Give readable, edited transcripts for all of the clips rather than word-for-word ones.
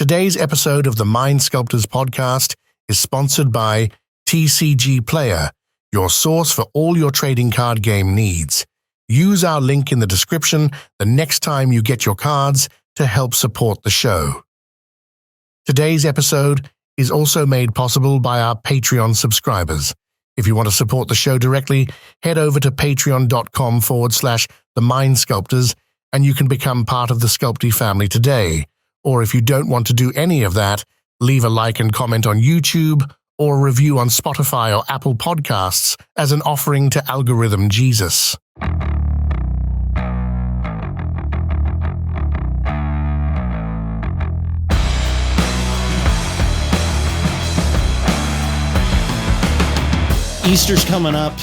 Today's episode of the Mind Sculptors podcast is sponsored by TCG Player, your source for all your trading card game needs. Use our link in the description the next time you get your cards to help support the show. Today's episode is also made possible by our Patreon subscribers. If you want to support the show directly, head over to patreon.com/the Mind Sculptors and you can become part of the SCULPTY family today. Or if you don't want to do any of that, leave a like and comment on YouTube or a review on Spotify or Apple Podcasts as an offering to Algorithm Jesus. Easter's coming up.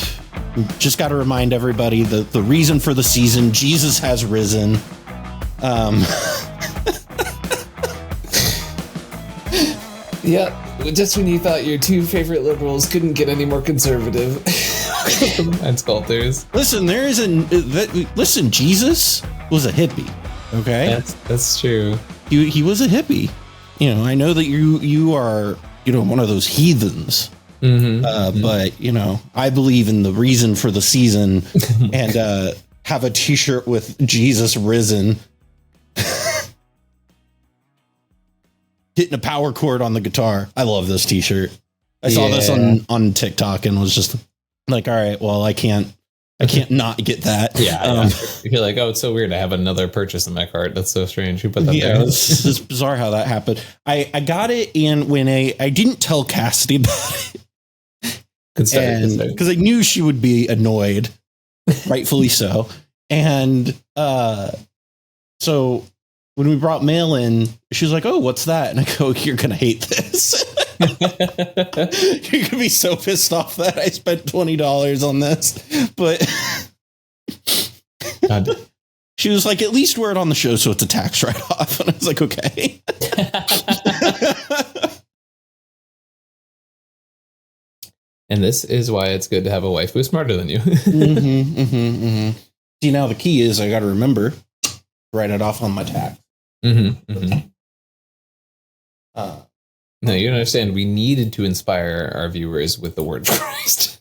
Just got to remind everybody the reason for the season, Jesus has risen. Yeah, just when you thought your two favorite liberals couldn't get any more conservative. Mind Sculptors. Listen, listen, Jesus was a hippie. Okay, that's true. He was a hippie. You know, I know that you are one of those heathens. But I believe in the reason for the season and have a T-shirt with Jesus risen. Hitting a power chord on the guitar. I love this T-shirt. I saw this on TikTok and was just like, all right, well, I can't not get that. Yeah. You're like, oh, it's so weird. I have another purchase in my cart. That's so strange. Who put that there? It's bizarre how that happened. I got it in when I didn't tell Cassidy about it. Because I knew she would be annoyed, rightfully so. And so when we brought mail in, she was like, "Oh, what's that?" And I go, "You're gonna hate this. You're gonna be so pissed off that I spent $20 on this." But she was like, "At least wear it on the show so it's a tax write-off." And I was like, "Okay." And this is why it's good to have a wife who's smarter than you. See, now the key is I got to remember, write it off on my tax. No, you understand. We needed to inspire our viewers with the word Christ.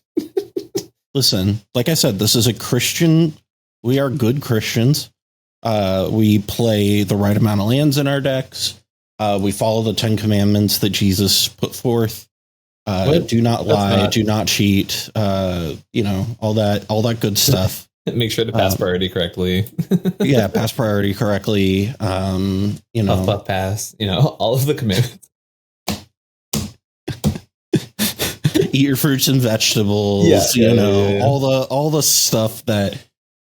Listen, like I said, this is a Christian. We are good Christians. We play the right amount of lands in our decks. We follow the 10 commandments that Jesus put forth. Do not lie, do not cheat, all that good stuff. Make sure to pass priority correctly. Pass priority correctly. Puff, pass, all of the commandments. Eat your fruits and vegetables, all the stuff that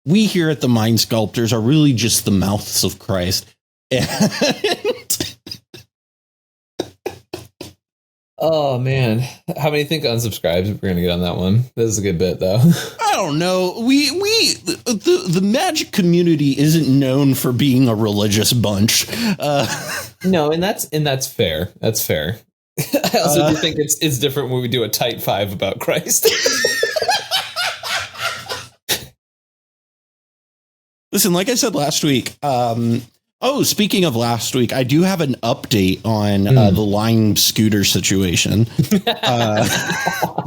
we here at the Mind Sculptors are really just the mouths of Christ. Oh man, how many think unsubscribes we're gonna get on that one? This is a good bit though. I don't know. The magic community isn't known for being a religious bunch. No, and that's fair. That's fair. I also do think it's different when we do a tight 5 about Christ. Listen, like I said last week, speaking of last week, I do have an update on the Lime scooter situation.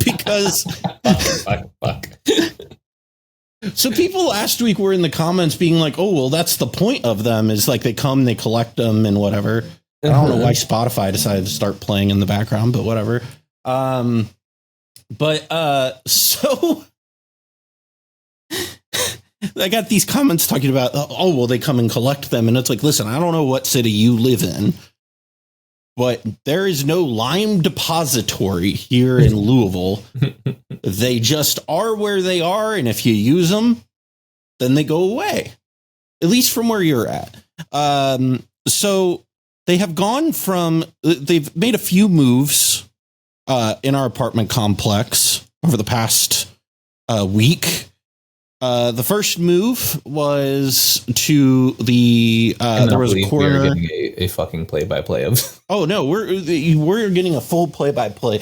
Because fuck. So people last week were in the comments being like, "Oh, well, that's the point of them is like they come, they collect them and whatever." I don't know why Spotify decided to start playing in the background, but whatever. So I got these comments talking about, oh, well, they come and collect them. And it's like, listen, I don't know what city you live in, but there is no lime depository here in Louisville. They just are where they are. And if you use them, then they go away, at least from where you're at. So they have they've made a few moves in our apartment complex over the past week. The first move was to there was a corner. Getting a fucking play-by-play of. Oh no, we're getting a full play-by-play.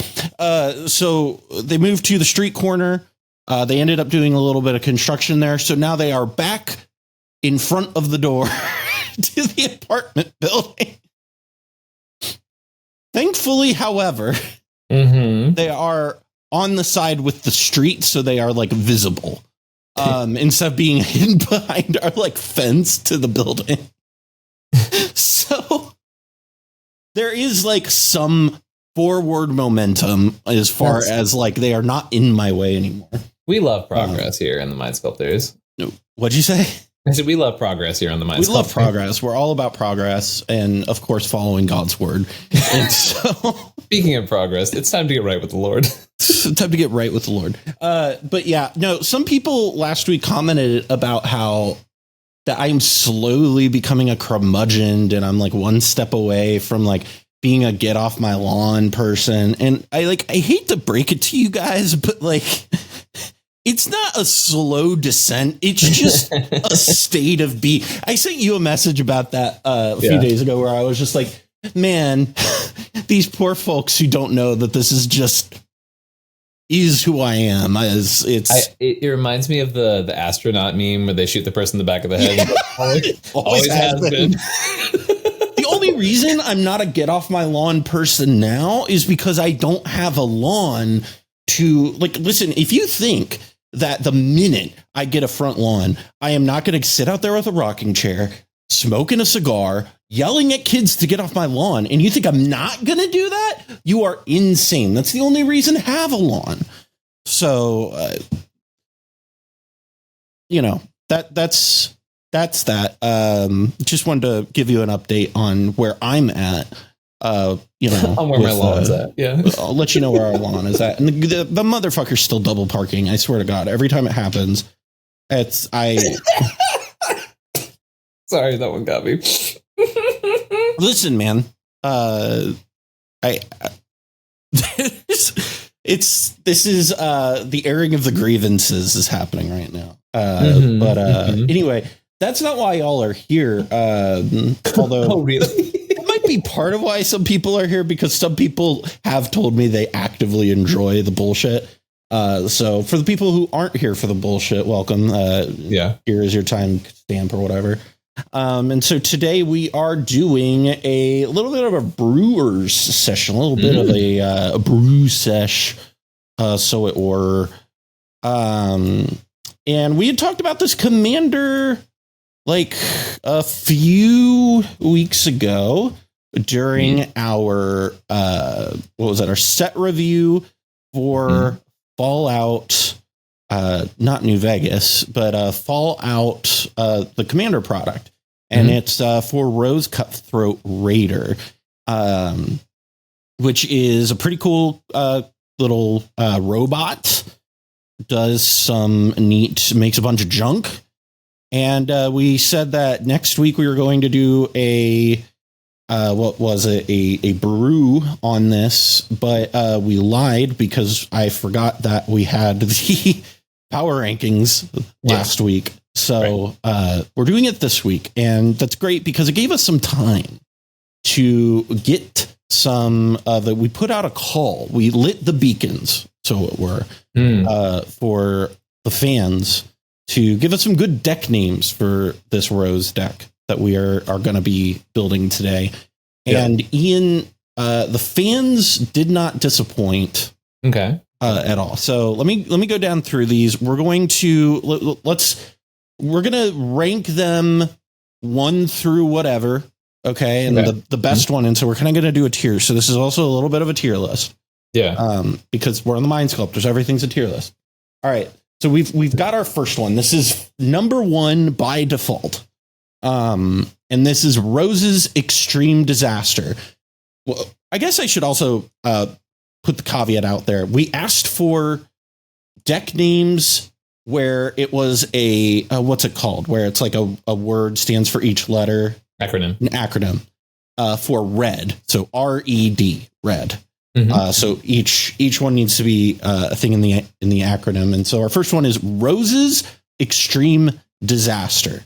So they moved to the street corner. They ended up doing a little bit of construction there, so now they are back in front of the door to the apartment building. Thankfully, however, they are on the side with the street, so they are like visible. Instead of being hidden behind our like fence to the building. So there is like some forward momentum as far as like they are not in my way anymore. We love progress here in the Mind Sculptors. What'd you say? I said we love progress here on the Mind Sculptors. We love progress. We're all about progress and, of course, following God's word. And so, speaking of progress, it's time to get right with the Lord. It's time to get right with the Lord. But yeah, no, some people last week commented about how that I'm slowly becoming a curmudgeon and I'm like one step away from like being a get off my lawn person. And I hate to break it to you guys, but like, it's not a slow descent. It's just a state of being. I sent you a message about that a few days ago where I was just like, man, these poor folks who don't know that this is just is who I am. It reminds me of the astronaut meme where they shoot the person in the back of the head. Yeah. Always has been. The only reason I'm not a get off my lawn person now is because I don't have a lawn to like, listen, if you think that the minute I get a front lawn, I am not going to sit out there with a rocking chair, smoking a cigar, yelling at kids to get off my lawn, and you think I'm not going to do that? You are insane. That's the only reason to have a lawn. So, that's that. Just wanted to give you an update on where I'm at. On where my lawn's at. Yeah. I'll let you know where our lawn is at. And the motherfucker's still double parking. I swear to God, every time it happens, sorry, that one got me. Listen, man, this is the airing of the grievances is happening right now. Anyway, that's not why y'all are here. Although, oh, really? Be part of why some people are here, because some people have told me they actively enjoy the bullshit. So for the people who aren't here for the bullshit, welcome. Here is your time stamp or whatever. And so today we are doing a little bit of a brewer's session, a little bit of a brew sesh, so it were. And we had talked about this commander like a few weeks ago during our our set review for Fallout, not New Vegas, but Fallout, the Commander product, and it's for Rose Cutthroat Raider, which is a pretty cool little robot. Does some neat, makes a bunch of junk, and we said that next week we were going to do a brew on this, but we lied because I forgot that we had the power rankings last week. So we're doing it this week, and that's great because it gave us some time to get some that we put out a call. We lit the beacons, so it were, for the fans to give us some good deck names for this Rose deck that we are going to be building today. And Ian, the fans did not disappoint. Okay. At all. So let me go down through these. We're going to rank them 1 through whatever. Okay. And the best one. And so we're kind of going to do a tier. So this is also a little bit of a tier list. Yeah. Because we're on the Mind Sculptors. Everything's a tier list. All right. So we've got our first one. This is number 1 by default. And this is Rose's Extreme Disaster. Well, I guess I should also put the caveat out there. We asked for deck names where it was a what's it called? Where it's like a word stands for each letter. Acronym. An acronym for red. So RED, red. So each one needs to be a thing in the acronym. And so our first one is Rose's Extreme Disaster.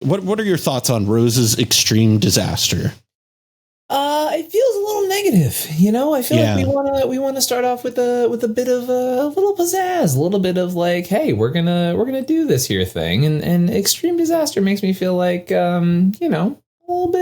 What are your thoughts on Rose's Extreme Disaster? It feels a little negative, you know. I feel like we want to start off with a bit of a little pizzazz, a little bit of like, hey, we're gonna do this here thing, and Extreme Disaster makes me feel like a little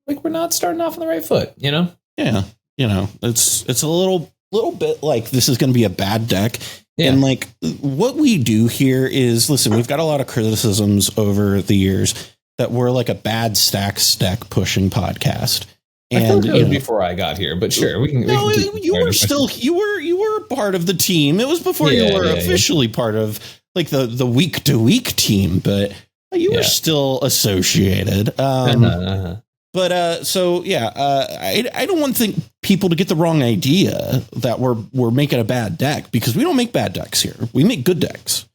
we're not starting off on the right foot, you know? Yeah. You know, it's a little bit like this is going to be a bad deck. Yeah. And like what we do here is, listen, we've got a lot of criticisms over the years that we're like a bad stacks deck pushing podcast. And it was before I got here, but sure, we can. You were part of the team. It was before you were officially part of like the week to week team, but you were still associated. But I don't want to think people to get the wrong idea that we're making a bad deck, because we don't make bad decks here. We make good decks.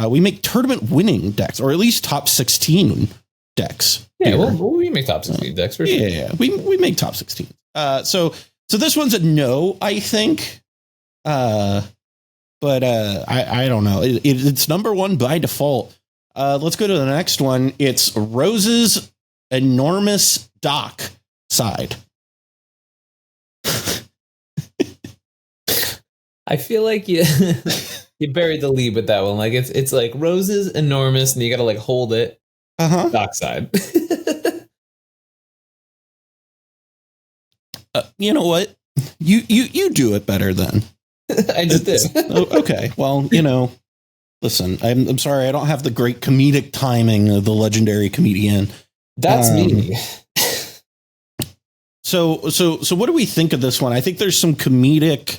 We make tournament winning decks, or at least top 16 decks. Yeah, well, we make top 16 decks for sure. Yeah, we make top 16. So this one's a no, I think. But I don't know. It's number one by default. Let's go to the next one. It's Rose's enormous dock side. I feel like you buried the lead with that one. Like it's like Rose's enormous, and you got to like hold it. Dockside. You know what? You do it better then. I just did. Okay. Well, you know, listen, I'm sorry, I don't have the great comedic timing of the legendary comedian. That's me. So what do we think of this one? I think there's some comedic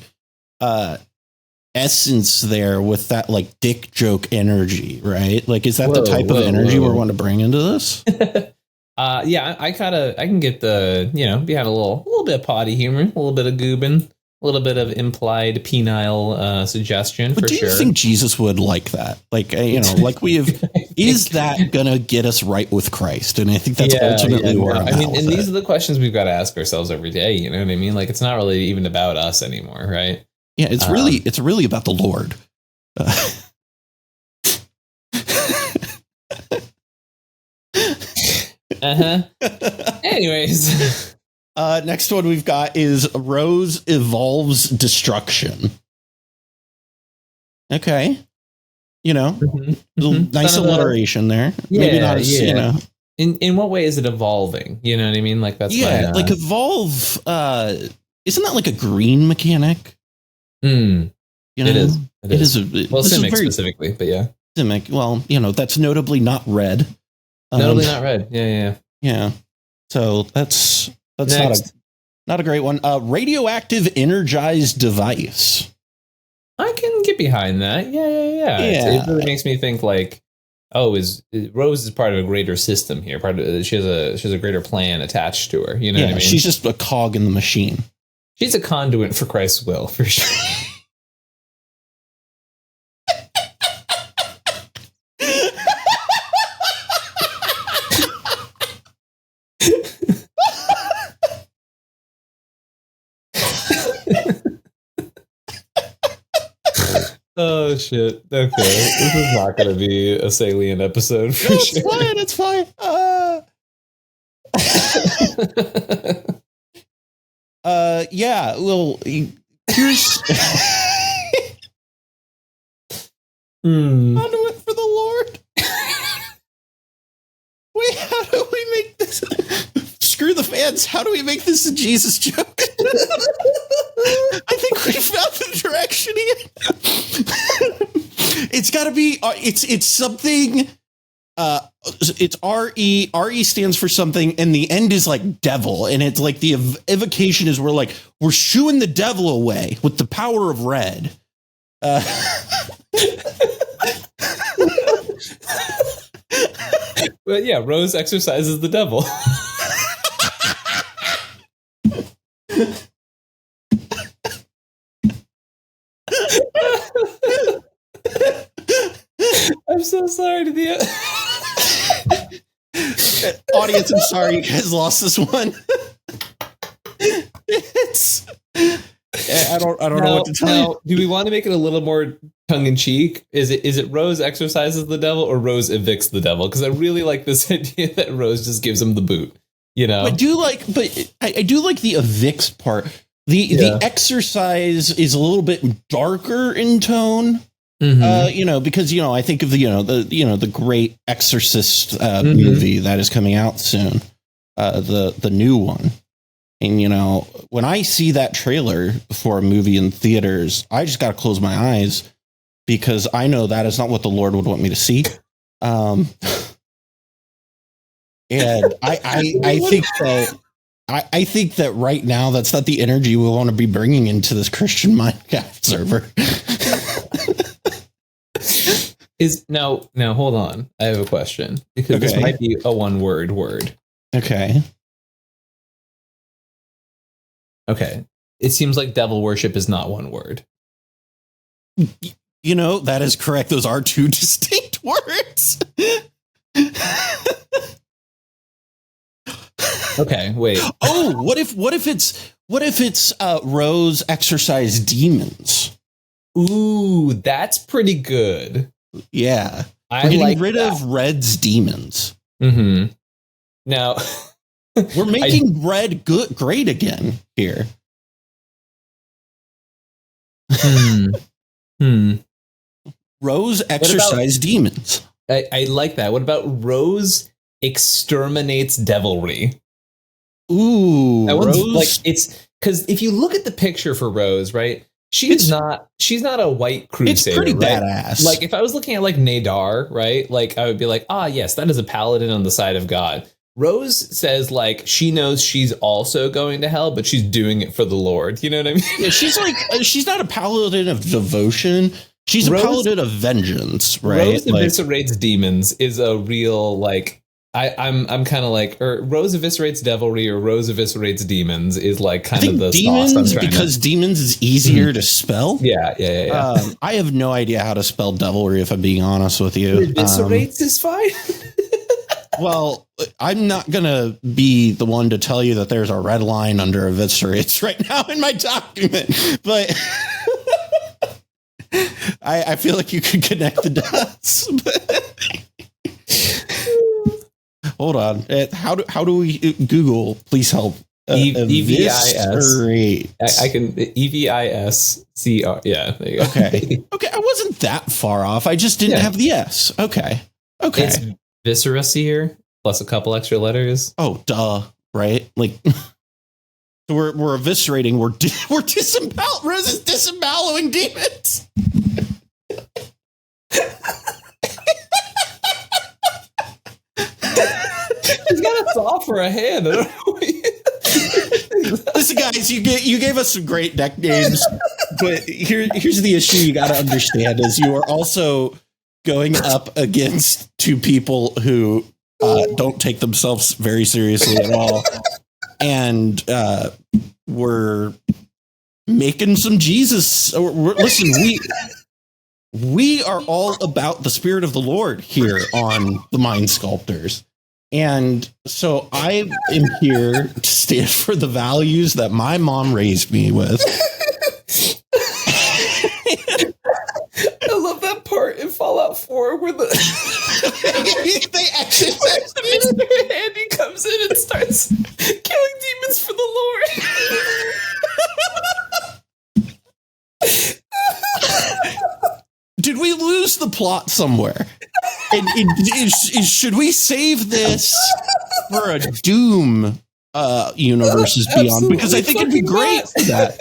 essence there with that like dick joke energy, right? Like, is that the type of energy we want to bring into this? Yeah, I can get the, you know, behind a little bit of potty humor, a little bit of goobin, a little bit of implied penile suggestion. But for sure. Do you think Jesus would like that? Like, you know, like we have, is that gonna get us right with Christ? And I think that's ultimately where I'm at. And these are the questions we've got to ask ourselves every day. You know what I mean? Like, it's not really even about us anymore, right? Yeah, it's really about the Lord. Anyways, next one we've got is Rose Evolves Destruction. Okay, you know, nice alliteration there. Yeah, maybe not as you know. In what way is it evolving? You know what I mean? Like that's like evolve. Isn't that like a green mechanic? You know, it is. Well, Simic specifically, but yeah. Simic. Well, you know, that's notably not red. Notably not red. Yeah. So that's not a great one. Radioactive energized device. I can get behind that. Yeah. It really makes me think like, Rose is part of a greater system here. She has a greater plan attached to her. You know what I mean? She's just a cog in the machine. She's a conduit for Christ's will, for sure. Oh shit! Okay, this is not going to be a salient episode for sure. It's fine. Yeah. Well, here's conduit for the Lord. Wait, how do we make this? Screw the fans. How do we make this a Jesus joke? I think we found the direction here. It's got to be. It's something. It's RE. RE stands for something, and the end is like devil, and it's like the evocation is we're shooing the devil away with the power of red. But yeah, Rose exercises the devil. I'm so sorry to the audience. I'm sorry you guys lost this one. I don't know what to tell you. Do we want to make it a little more tongue in cheek? Is it Rose exercises the devil or Rose evicts the devil? Because I really like this idea that Rose just gives him the boot. You know, I do like the evicts part. The exercise is a little bit darker in tone. You know, because I think of the great Exorcist movie that is coming out soon. the new one. And, you know, when I see that trailer for a movie in theaters, I just got to close my eyes because I know that is not what the Lord would want me to see. And I think that right now, that's not the energy we want to be bringing into this Christian Minecraft server. Now, hold on. I have a question because this might be a one-word word. Okay. Okay. It seems like devil worship is not one word. You know, that is correct. Those are two distinct words. Okay, wait. Oh, what if it's Rose exorcise demons? Ooh, that's pretty good. Yeah. We're getting rid of Red's demons. Mm-hmm. Now we're making Red great again here. Rose exorcise demons. I like that. What about Rose exterminates devilry? Ooh, that one's Rose. Like, it's because if you look at the picture for Rose, right? She's not a white crusader. It's pretty right? badass. Like if I was looking at like Nadar, right? Like I would be like, yes, that is a paladin on the side of God. Rose says like she knows she's also going to hell, but she's doing it for the Lord. You know what I mean? Yeah, she's like she's not a paladin of devotion. She's a paladin of vengeance, right? Rose eviscerates demons is a real like. I'm kind of like, or Rose eviscerates devilry or Rose eviscerates demons is like kind of the demons because demons is easier to spell. Yeah. I have no idea how to spell devilry if I'm being honest with you. Eviscerates is fine. Well, I'm not going to be the one to tell you that there's a red line under eviscerates right now in my document, but I feel like you could connect the dots. Hold on. How do we Google? Please help. EVIS. I can EVISCR. Yeah. There you go. Okay. I wasn't that far off. I just didn't have the S. Okay. It's visceraseer plus a couple extra letters. Oh, duh. Right. Like, so we're eviscerating. We're Rose is disemboweling demons. He's got a saw for a hand. I don't know. Listen, guys, you gave us some great deck names, but here's the issue you got to understand is you are also going up against two people who don't take themselves very seriously at all, and we're making some Jesus. Listen, we are all about the spirit of the Lord here on the Mind Sculptors. And so I am here to stand for the values that my mom raised me with. I love that part in Fallout 4 where they actually Mr. Handy comes in and starts killing demons for the Lord. Did we lose the plot somewhere? And should we save this for a Doom universes beyond? Because I think it'd be great for that.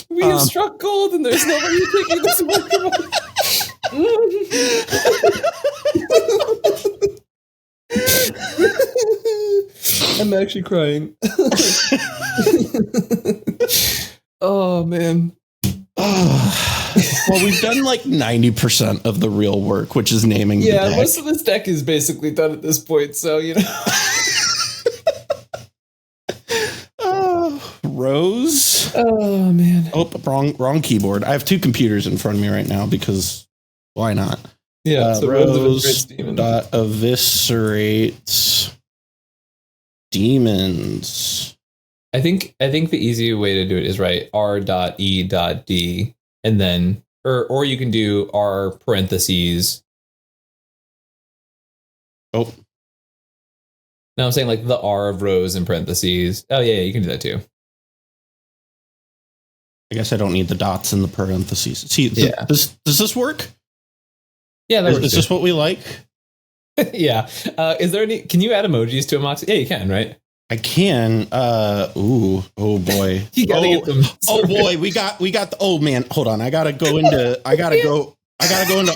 We have struck gold, and there's nobody taking this away from us. I'm actually crying. Oh man. Well, we've done like 90% of the real work, which is naming the deck. Most of this deck is basically done at this point, so you know. Rose. Oh man. Oh, wrong keyboard. I have two computers in front of me right now because why not? Yeah. So Rose eviscerates demons. I think the easy way to do it is write R.E.D. and then or you can do R parentheses. Oh. No, I'm saying like the R of Rose in parentheses. Oh yeah, you can do that too. I guess I don't need the dots in the parentheses. See, does this work? Yeah, that works. Is this what we like? Yeah. Is there any? Can you add emojis to a Moxie? Yeah, you can, right? I can. Oh boy. You gotta get them. Oh boy, we got the, oh man, hold on. I gotta go into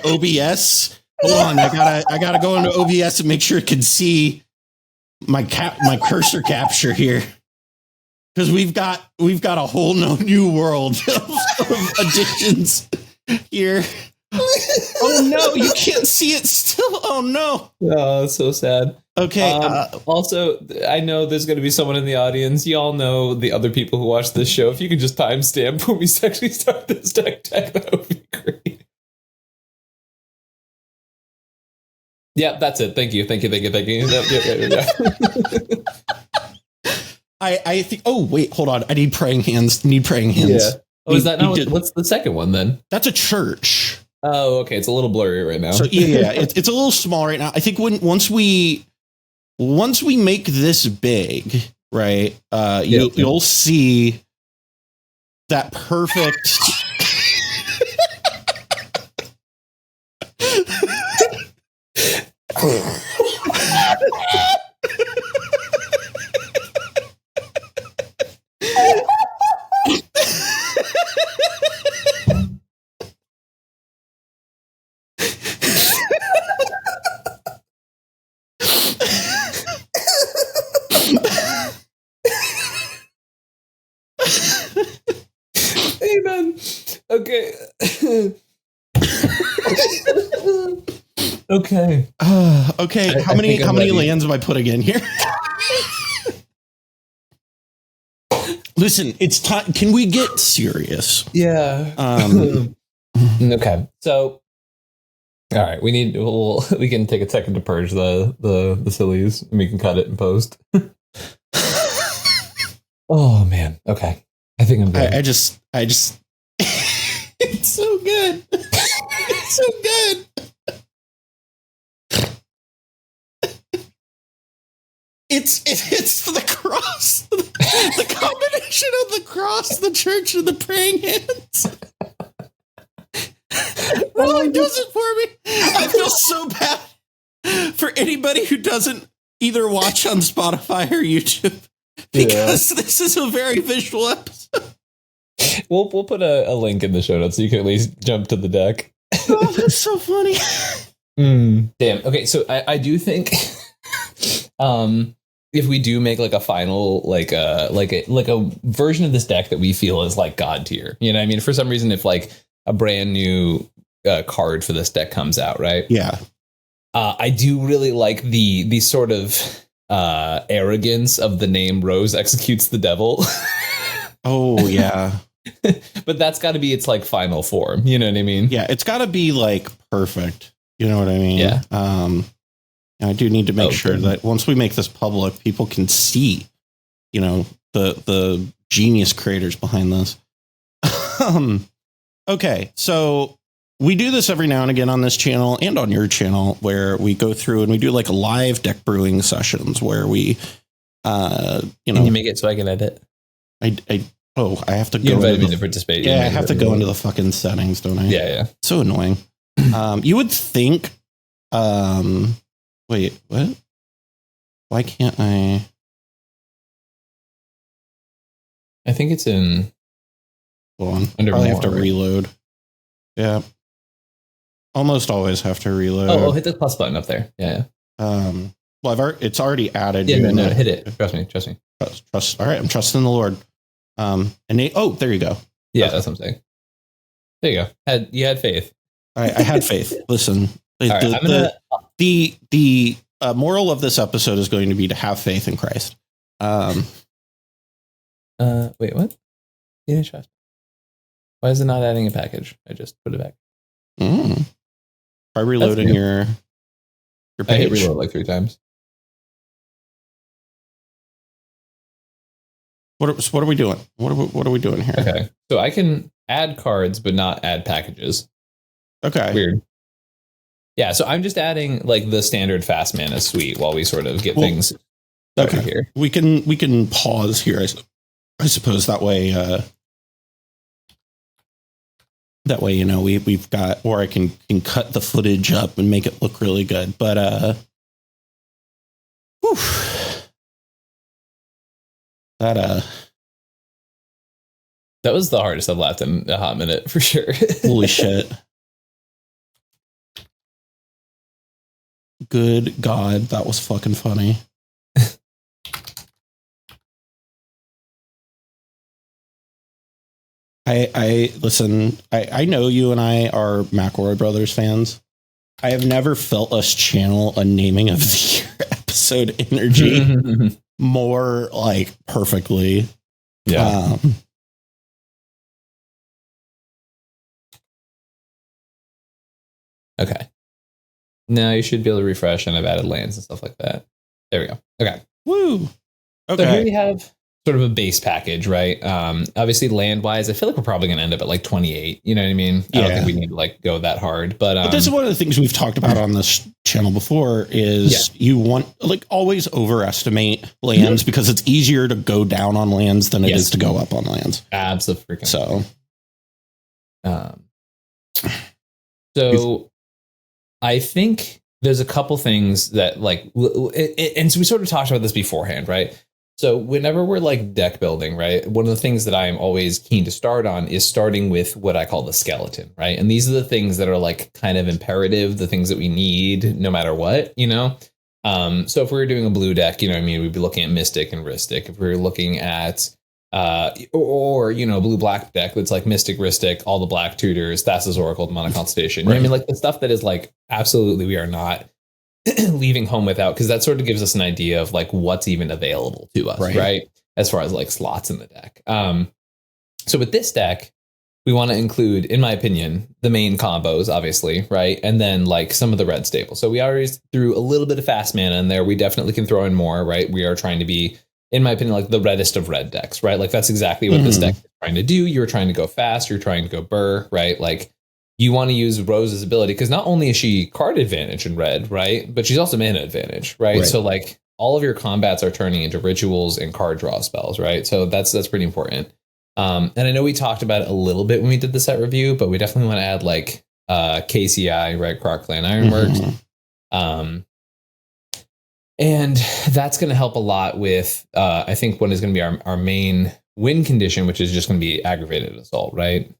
OBS. Hold on, I gotta go into OBS and make sure it can see my cursor capture here. Because we've got a whole new world of additions here. Oh no, you can't see it still. Oh no. Oh, that's so sad. Okay. Also, I know there's going to be someone in the audience. Y'all know the other people who watch this show. If you could just timestamp when we actually start this deck, that would be great. Yeah, that's it. Thank you. Yeah. I think. Oh wait, hold on. I need praying hands. Yeah. Oh, is that not? What's the second one then? That's a church. Oh, okay. It's a little blurry right now. So yeah, it's a little small right now. I think once we make this big, right? You'll see that perfect. Amen. Okay. Okay. Okay. How many lands am I putting in here? Listen, it's time. Can we get serious? Yeah. Okay. So, all right. We can take a second to purge the sillies, and we can cut it and post. Oh man. Okay. I think I'm good. I just. It's so good. It's so good. It's the cross, the combination of the cross, the church, and the praying hands. Really does it for me. I feel so bad for anybody who doesn't either watch on Spotify or YouTube, because this is a very visual episode. We'll put a link in the show notes so you can at least jump to the deck. Oh, that's so funny. Damn. Okay, so I do think if we do make like a final like a version of this deck that we feel is like god tier, you know what I mean? For some reason, if like a brand new card for this deck comes out, right? Yeah. I do really like the sort of arrogance of the name Rose Executes the Devil. Oh yeah. But that's got to be its like final form, you know what I mean? Yeah, it's got to be like perfect. You know what I mean? Yeah. I do need to make sure that once we make this public, people can see, you know, the genius creators behind this. Okay, so we do this every now and again on this channel and on your channel, where we go through and we do like a live deck brewing sessions where we, Can you make it so I can edit? I have to go. You invited me to participate. Yeah, I have to go into the fucking settings, don't I? Yeah. So annoying. You would think. Wait, what? Why can't I? I think it's in. Hold on. Probably have to reload. Yeah. Almost always have to reload. Oh, hit the plus button up there. Yeah. Well, it's already added. Yeah, no, hit it. Trust me. Trust. All right, I'm trusting the Lord. There you go. Yeah, that's what I'm saying. There you go. You had faith. All right, I had faith. Listen, the moral of this episode is going to be to have faith in Christ. Wait, what? cEDH fast. Why is it not adding a package? I just put it back. Try reloading your page. I hit reload like 3 times. What are we doing? What are we doing here? Okay, so I can add cards, but not add packages. Okay, weird. Yeah, so I'm just adding like the standard fast mana suite while we sort of get things started here. We can pause here. I suppose that way. That way, you know, we've got, or I can cut the footage up and make it look really good. But That was the hardest I've laughed in a hot minute for sure. holy shit. Good God, that was fucking funny. I listen, I know you and I are McElroy Brothers fans. I have never felt us channel a naming of the year episode energy more like perfectly. Yeah. Okay. Now you should be able to refresh, and I've added lands and stuff like that. There we go. Okay. Woo. Okay. So here we have sort of a base package, right? Obviously, land wise, I feel like we're probably going to end up at like 28. You know what I mean? I don't think we need to like go that hard, but this is one of the things we've talked about on this channel before. Is you want like always overestimate lands because it's easier to go down on lands than it is to go up on lands. Absolutely. So, I think there's a couple things that like, and so we sort of talked about this beforehand, right? So whenever we're like deck building, right, one of the things that I am always keen to start on is starting with what I call the skeleton, right? And these are the things that are like kind of imperative, the things that we need no matter what, you know? So if we were doing a blue deck, you know what I mean, we'd be looking at Mystic and Ristic. If we were looking at or you know, blue black deck that's like Mystic, Ristic, all the black tutors, Thassa's Oracle, Demonic Constellation. You know what I mean, like the stuff that is like absolutely we are not leaving home without, because that sort of gives us an idea of like what's even available to us, right? As far as like slots in the deck. So with this deck, we want to include, in my opinion, the main combos, obviously, right? And then like some of the red staples. So we already threw a little bit of fast mana in there. We definitely can throw in more, right? We are trying to be, in my opinion, like the reddest of red decks, right? Like that's exactly what this deck is trying to do. You're trying to go fast. You're trying to go burr, right? Like you want to use Rose's ability because not only is she card advantage in red, right? But she's also mana advantage, right? So like all of your combats are turning into rituals and card draw spells, right? So that's pretty important. And I know we talked about it a little bit when we did the set review, but we definitely want to add like KCI, right? Croc Clan Ironworks. And that's going to help a lot with, I think, what is going to be our main win condition, which is just going to be aggravated assault, right?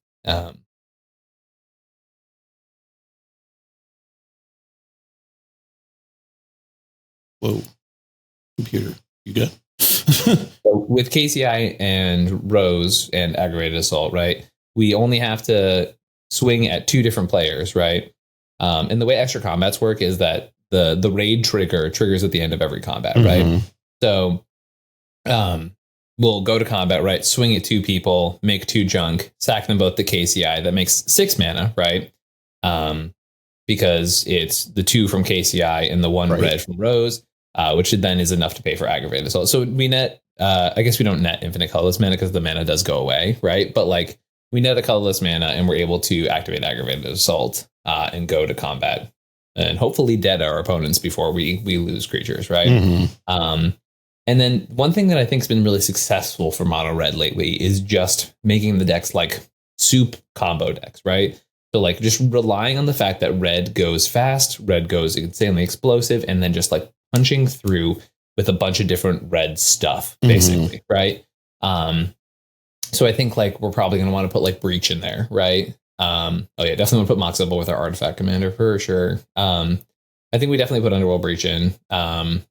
Whoa, computer, you good? So with KCI and Rose and aggravated assault, right? We only have to swing at 2 different players, right? And the way extra combats work is that the raid triggers at the end of every combat, right? So we'll go to combat, right? Swing at 2 people, make 2 junk, sack them both to KCI. That makes 6 mana, right? Because it's the 2 from KCI and the 1 red from Rose, which then is enough to pay for aggravated assault. So we net, I guess we don't net infinite colorless mana because the mana does go away, right? But like we net a colorless mana and we're able to activate aggravated assault and go to combat and hopefully dead our opponents before we lose creatures, right? And then one thing that I think has been really successful for mono red lately is just making the decks like soup combo decks, right? So like just relying on the fact that red goes fast, red goes insanely explosive, and then just like punching through with a bunch of different red stuff, basically, right? So I think like we're probably going to want to put like Breach in there, right? Oh yeah, definitely want to put Mox Opal with our artifact commander for sure. I think we definitely put Underworld Breach in. I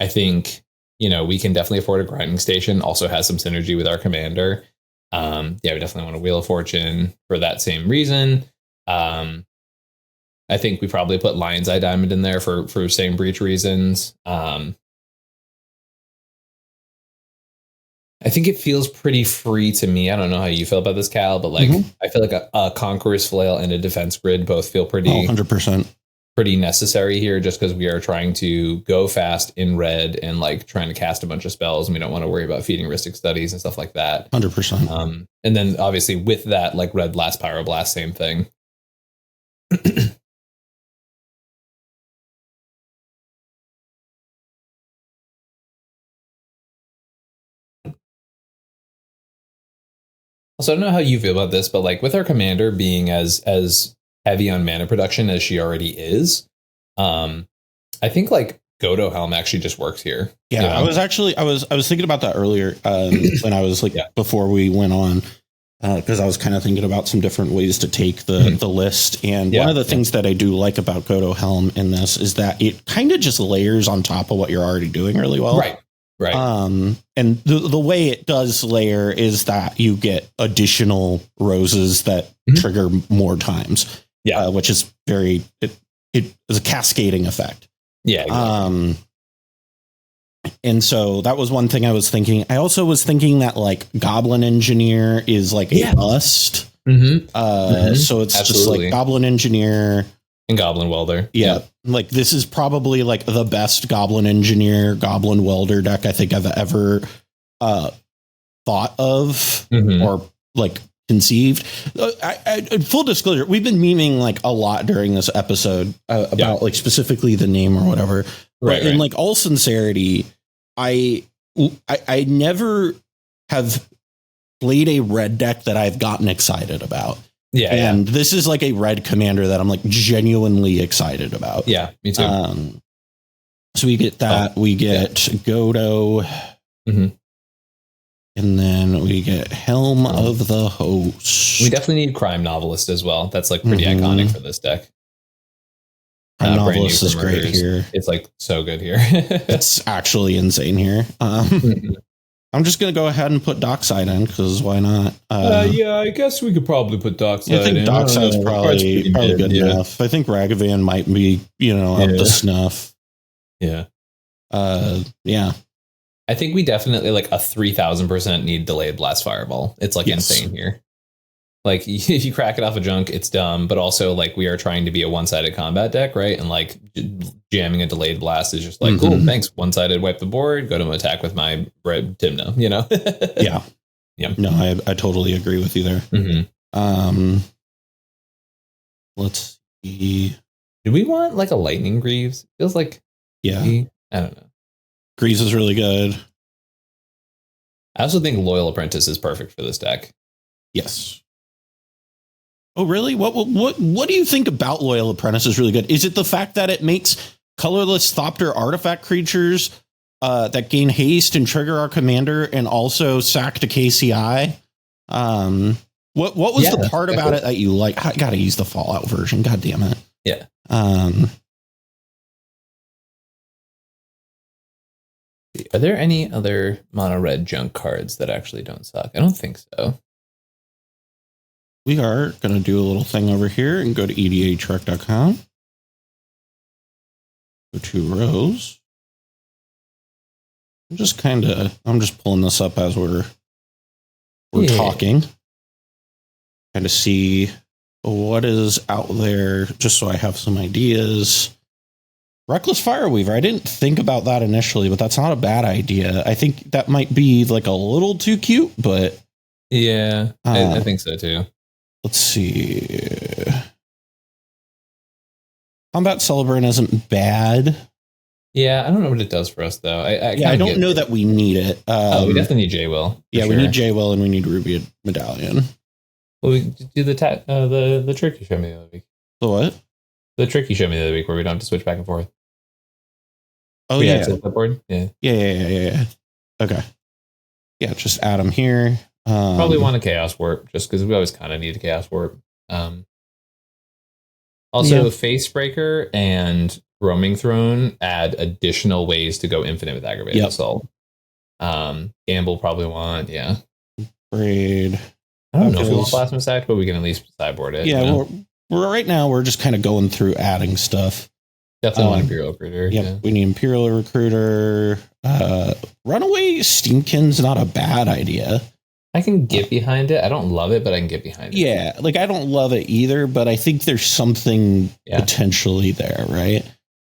think, you know, we can definitely afford a grinding station. Also has some synergy with our commander. Yeah, we definitely want a Wheel of Fortune for that same reason. I think we probably put Lion's Eye Diamond in there for same Breach reasons. I think it feels pretty free to me. I don't know how you feel about this, Cal, but like I feel like a Conqueror's Flail and a Defense Grid both feel pretty 100%. Pretty necessary here, just because we are trying to go fast in red and like trying to cast a bunch of spells, and we don't want to worry about feeding Ristic Studies and stuff like that. 100%. And then obviously with that, like red Blast Pyroblast, same thing. So I don't know how you feel about this, but like with our commander being as heavy on mana production as she already is, I think like Godo Helm actually just works here. Yeah, you know? I was thinking about that earlier when I was like before we went on, because I was kind of thinking about some different ways to take the list. And one of the things that I do like about Godo Helm in this is that it kind of just layers on top of what you're already doing really well. Right. And the way it does layer is that you get additional roses that trigger more times. Yeah, which is it is a cascading effect. Yeah. Exactly. And so that was one thing I was thinking. I also was thinking that like Goblin Engineer is like a must. So it's just like Goblin Engineer and Goblin Welder. Yeah. Like this is probably like the best Goblin Engineer, Goblin Welder deck I think I've ever thought of or like conceived. Full disclosure, we've been memeing like a lot during this episode about like specifically the name or whatever. But in like all sincerity, I never have played a red deck that I've gotten excited about. Yeah. And this is like a red commander that I'm like genuinely excited about. Yeah, me too. So we get that. We get Godo. And then we get Helm of the Host. We definitely need Crime Novelist as well. That's like pretty iconic for this deck. Crime Novelist is great here. It's like so good here. It's actually insane here. I'm just going to go ahead and put Dockside in because why not? Yeah, I guess we could probably put Dockside in. I think Dockside's probably good enough. I think Ragavan might be, up to snuff. Yeah. Yeah. I think we definitely like a 3000% need Delayed Blast Fireball. It's like insane here. Like if you crack it off a junk, it's dumb, but also like we are trying to be a one-sided combat deck, right? And like jamming a Delayed Blast is just like, cool, thanks. One-sided, wipe the board, go to attack with my red Timna, Yeah. Yeah. No, I totally agree with you there. Let's see. Do we want like a Lightning Greaves? Feels like I don't know. Greaves is really good. I also think Loyal Apprentice is perfect for this deck. Yes. Oh, really? What do you think about Loyal Apprentice is really good? Is it the fact that it makes colorless Thopter artifact creatures that gain haste and trigger our commander and also sack to KCI? What was the part about it that you like? I gotta use the Fallout version. God damn it. Yeah. Are there any other mono red junk cards that actually don't suck? I don't think so. We are going to do a little thing over here and go to edhrec.com. Go to rows. I'm just pulling this up as we're talking. Kind of see what is out there, just so I have some ideas. Reckless Fireweaver. I didn't think about that initially, but that's not a bad idea. I think that might be like a little too cute, but yeah, I think so too. Let's see. Combat Celebrant isn't bad. Yeah, I don't know what it does for us though. I don't know that we need it. We definitely need J-Will. Yeah, we need J-Will and we need Ruby Medallion. Well, we do the trick you showed me the other week. The what? The trick you showed me the other week where we don't have to switch back and forth. Oh, yeah. Yeah. Okay. Yeah, just add them here. Probably want a Chaos Warp just because we always kind of need a Chaos Warp. Also, Facebreaker and Roaming Throne add additional ways to go infinite with Aggravated Assault. Gamble probably want, Braid. I don't know if we want Plasma Sack, but we can at least sideboard it. Yeah, we're right now we're just kind of going through adding stuff. Definitely want Imperial Recruiter. Yeah, we need Imperial Recruiter. Runaway Steamkin's not a bad idea. I can get behind it. I don't love it, but I can get behind it. Yeah, like I don't love it either, but I think there's something potentially there, right?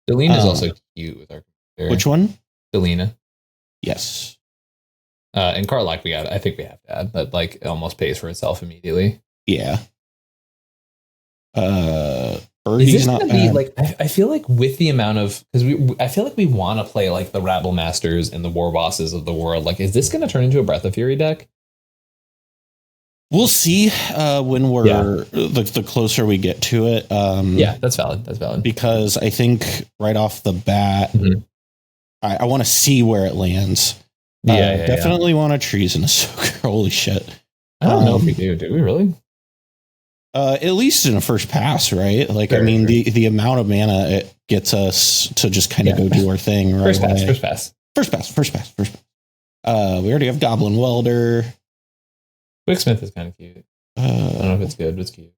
Delina is also cute with our computer. Which one? Delina. Yes. And Karlach, I think we have to add, but like it almost pays for itself immediately. Yeah. Is this not bad. Like I feel like with the amount of I feel like we want to play like the Rabble Masters and the War Bosses of the world. Like, is this going to turn into a Breath of Fury deck? We'll see when we're the closer we get to it. Yeah, that's valid. That's valid. Because I think right off the bat, I want to see where it lands. Definitely want a Treasonous Soaker. Holy shit. I don't know if we do. Do we really? At least in a first pass, right? Like, sure, I mean, sure. the amount of mana it gets us to just kind of go do our thing, right? First pass. We already have Goblin Welder. Quicksmith is kind of cute. I don't know if it's good, but it's cute.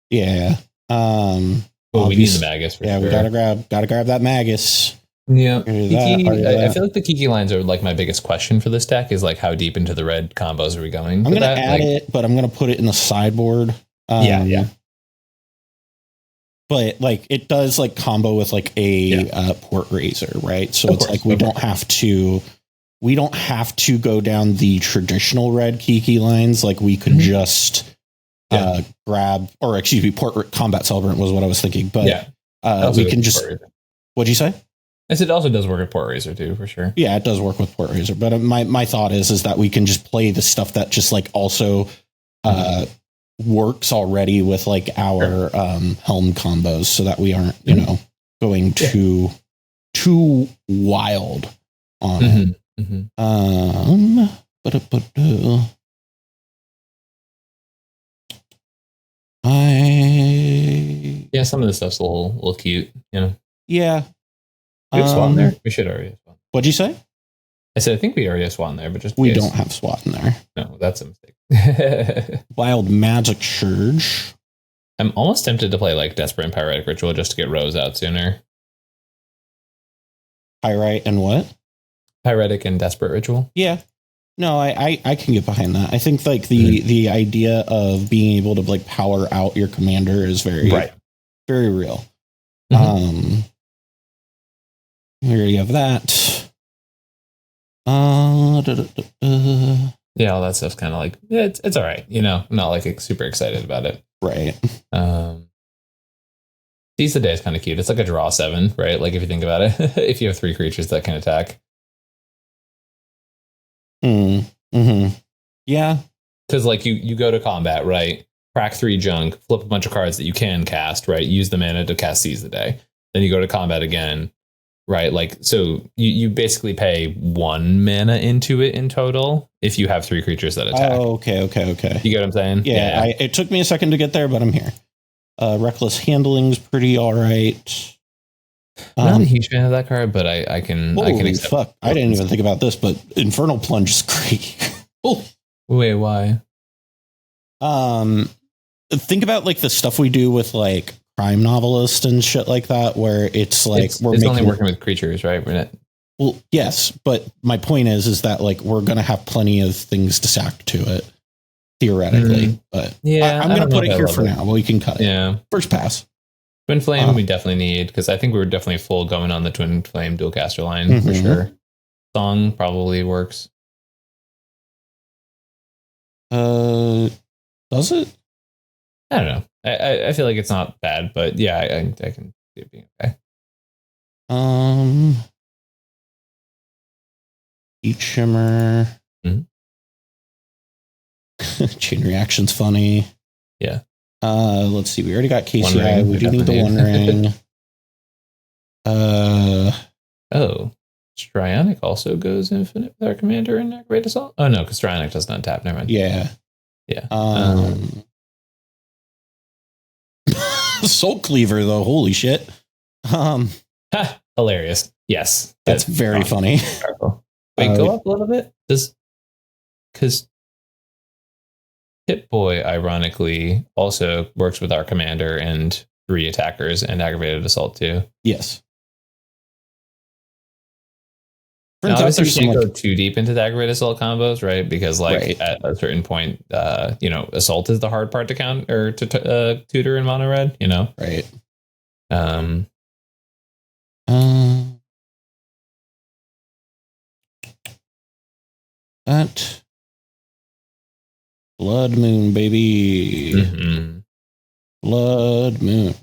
Yeah. Well, we need the Magus for sure. We gotta grab that Magus. Yeah. I feel like the Kiki lines are like my biggest question for this deck is like how deep into the red combos are we going? I'm gonna add it, but I'm gonna put it in the sideboard. Yeah. But like it does like combo with like a Port Razor, right? So it's like we don't have to go down the traditional red Kiki lines. Like we could just grab, or excuse me, Port Combat Celebrant was what I was thinking. But we can just. What'd you say? I said it also does work with Port Razor too, for sure. Yeah, it does work with Port Razor. But my thought is that we can just play the stuff that just like also works already with like our Helm combos, so that we aren't going too wild on it. Some of this stuff's a little cute, Yeah. We have Swan there? We should already have Swan. What'd you say? I said I think we already have Swan there, but just we don't have Swan there. No, that's a mistake. Wild Magic Surge. I'm almost tempted to play like Desperate and Pyretic Ritual just to get Rose out sooner. Pyrite and what? Pyretic and Desperate Ritual. Yeah. No, I can get behind that. I think like the idea of being able to like power out your commander is very real. Here you have that. All that stuff's kind of like it's all right. I'm not like super excited about it. Right. Seize the Day is kind of cute. It's like a draw 7, right? Like if you think about it, if you have 3 creatures that can attack. Yeah. Because like you go to combat, right? Crack 3 junk, flip a bunch of cards that you can cast, right? Use the mana to cast Seize the Day. Then you go to combat again. Right, like so you basically pay 1 mana into it in total if you have 3 creatures that attack. Oh, okay. You get what I'm saying? Yeah. It took me a second to get there, but I'm here. Reckless Handling's pretty all right. I'm not a huge fan of that card, but I can accept. Fuck! I didn't even think about this, but Infernal Plunge is great. Oh, wait, why? Think about like the stuff we do with like crime novelist and shit like that, where it's like it's only working with creatures, right? Well, yes, but my point is that like we're gonna have plenty of things to stack to it theoretically. But I'm gonna put it here for now. Well, we can cut it. Yeah, first pass. Twin Flame we definitely need, because I think we were definitely full going on the Twin Flame dual caster line for sure. Song probably works. Does it? I don't know. I feel like it's not bad, but yeah, I can see it being okay. Heat Shimmer. Chain Reaction's funny. Yeah. Let's see. We already got KCI. We do need the One Ring. Strionic also goes infinite with our commander and Great Assault. Oh no, because Strionic does not tap. Never mind. Yeah. Soul Cleaver though, holy shit. Hilarious. Yes, that's very funny. Wait, go up a little bit. Because Hit Boy ironically also works with our commander and 3 attackers and aggravated assault too. Yes. Now, obviously, you can't go too deep into the aggravated assault combos, right? Because, at a certain point, assault is the hard part to count or to tutor in mono red. Right. That Blood Moon, baby. Blood Moon.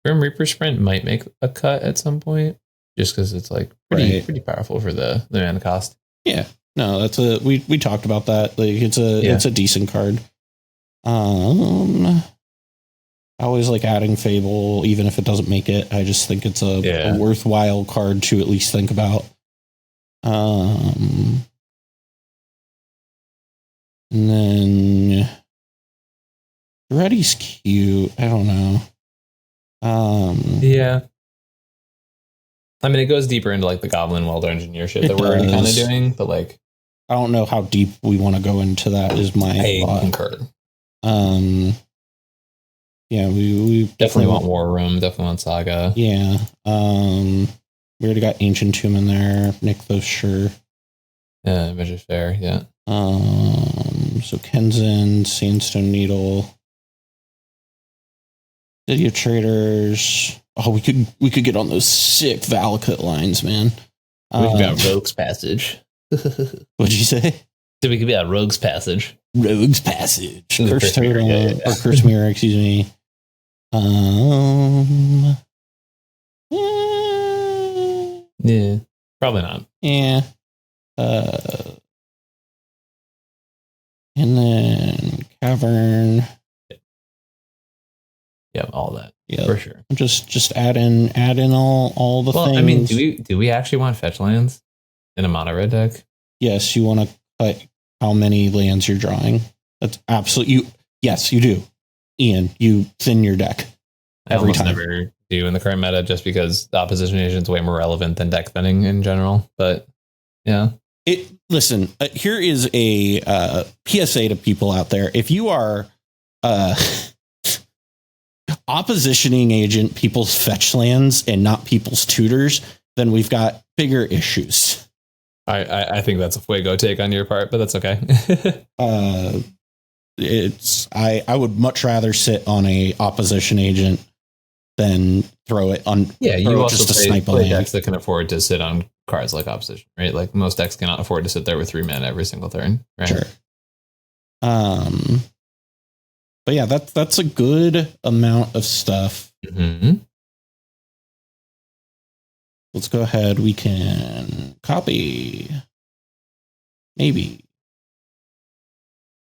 Grim Reaper Sprint might make a cut at some point, just because it's like pretty powerful for the mana cost. Yeah, no, that's we talked about that. Like it's a decent card. I always like adding Fable, even if it doesn't make it. I just think it's a worthwhile card to at least think about. And then Reddy's cute. I don't know. Yeah. I mean, it goes deeper into like the Goblin Welder Engineer shit that we're kind of doing, but like, I don't know how deep we want to go into that. Is my thought. Concur. Yeah, we definitely want War Room. Definitely want Saga. Yeah. We already got Ancient Tomb in there. Nykthos, sure. Yeah, Measure Fair. Yeah. So Kenzin, Sandstone Needle, City of Traders. Oh, we could get on those sick Valakut lines, man. We've got Rogue's Passage. What'd you say? So we could be at Rogue's Passage. Rogue's Passage. Curse Totem, or Curse Mirror, excuse me. Yeah, probably not. Yeah. And then Cavern. Yeah, all that. Yeah, for sure. Just add in all the things. I mean, do we actually want fetch lands in a mono red deck? Yes, you want to cut how many lands you're drawing. That's absolutely yes, you do. Ian, you thin your deck every time. Never do in the current meta, just because the opposition agent is way more relevant than deck thinning in general. But yeah, listen. Here is a PSA to people out there: if you are oppositioning agent people's fetch lands and not people's tutors, then we've got bigger issues. I think that's a Fuego take on your part, but that's okay. I would much rather sit on a opposition agent than throw it on. Yeah, you also just play decks that can afford to sit on cards like opposition, right? Like most decks cannot afford to sit there with 3 mana every single turn, right? Sure. But yeah, that's a good amount of stuff. Mm-hmm. Let's go ahead. We can copy. Maybe.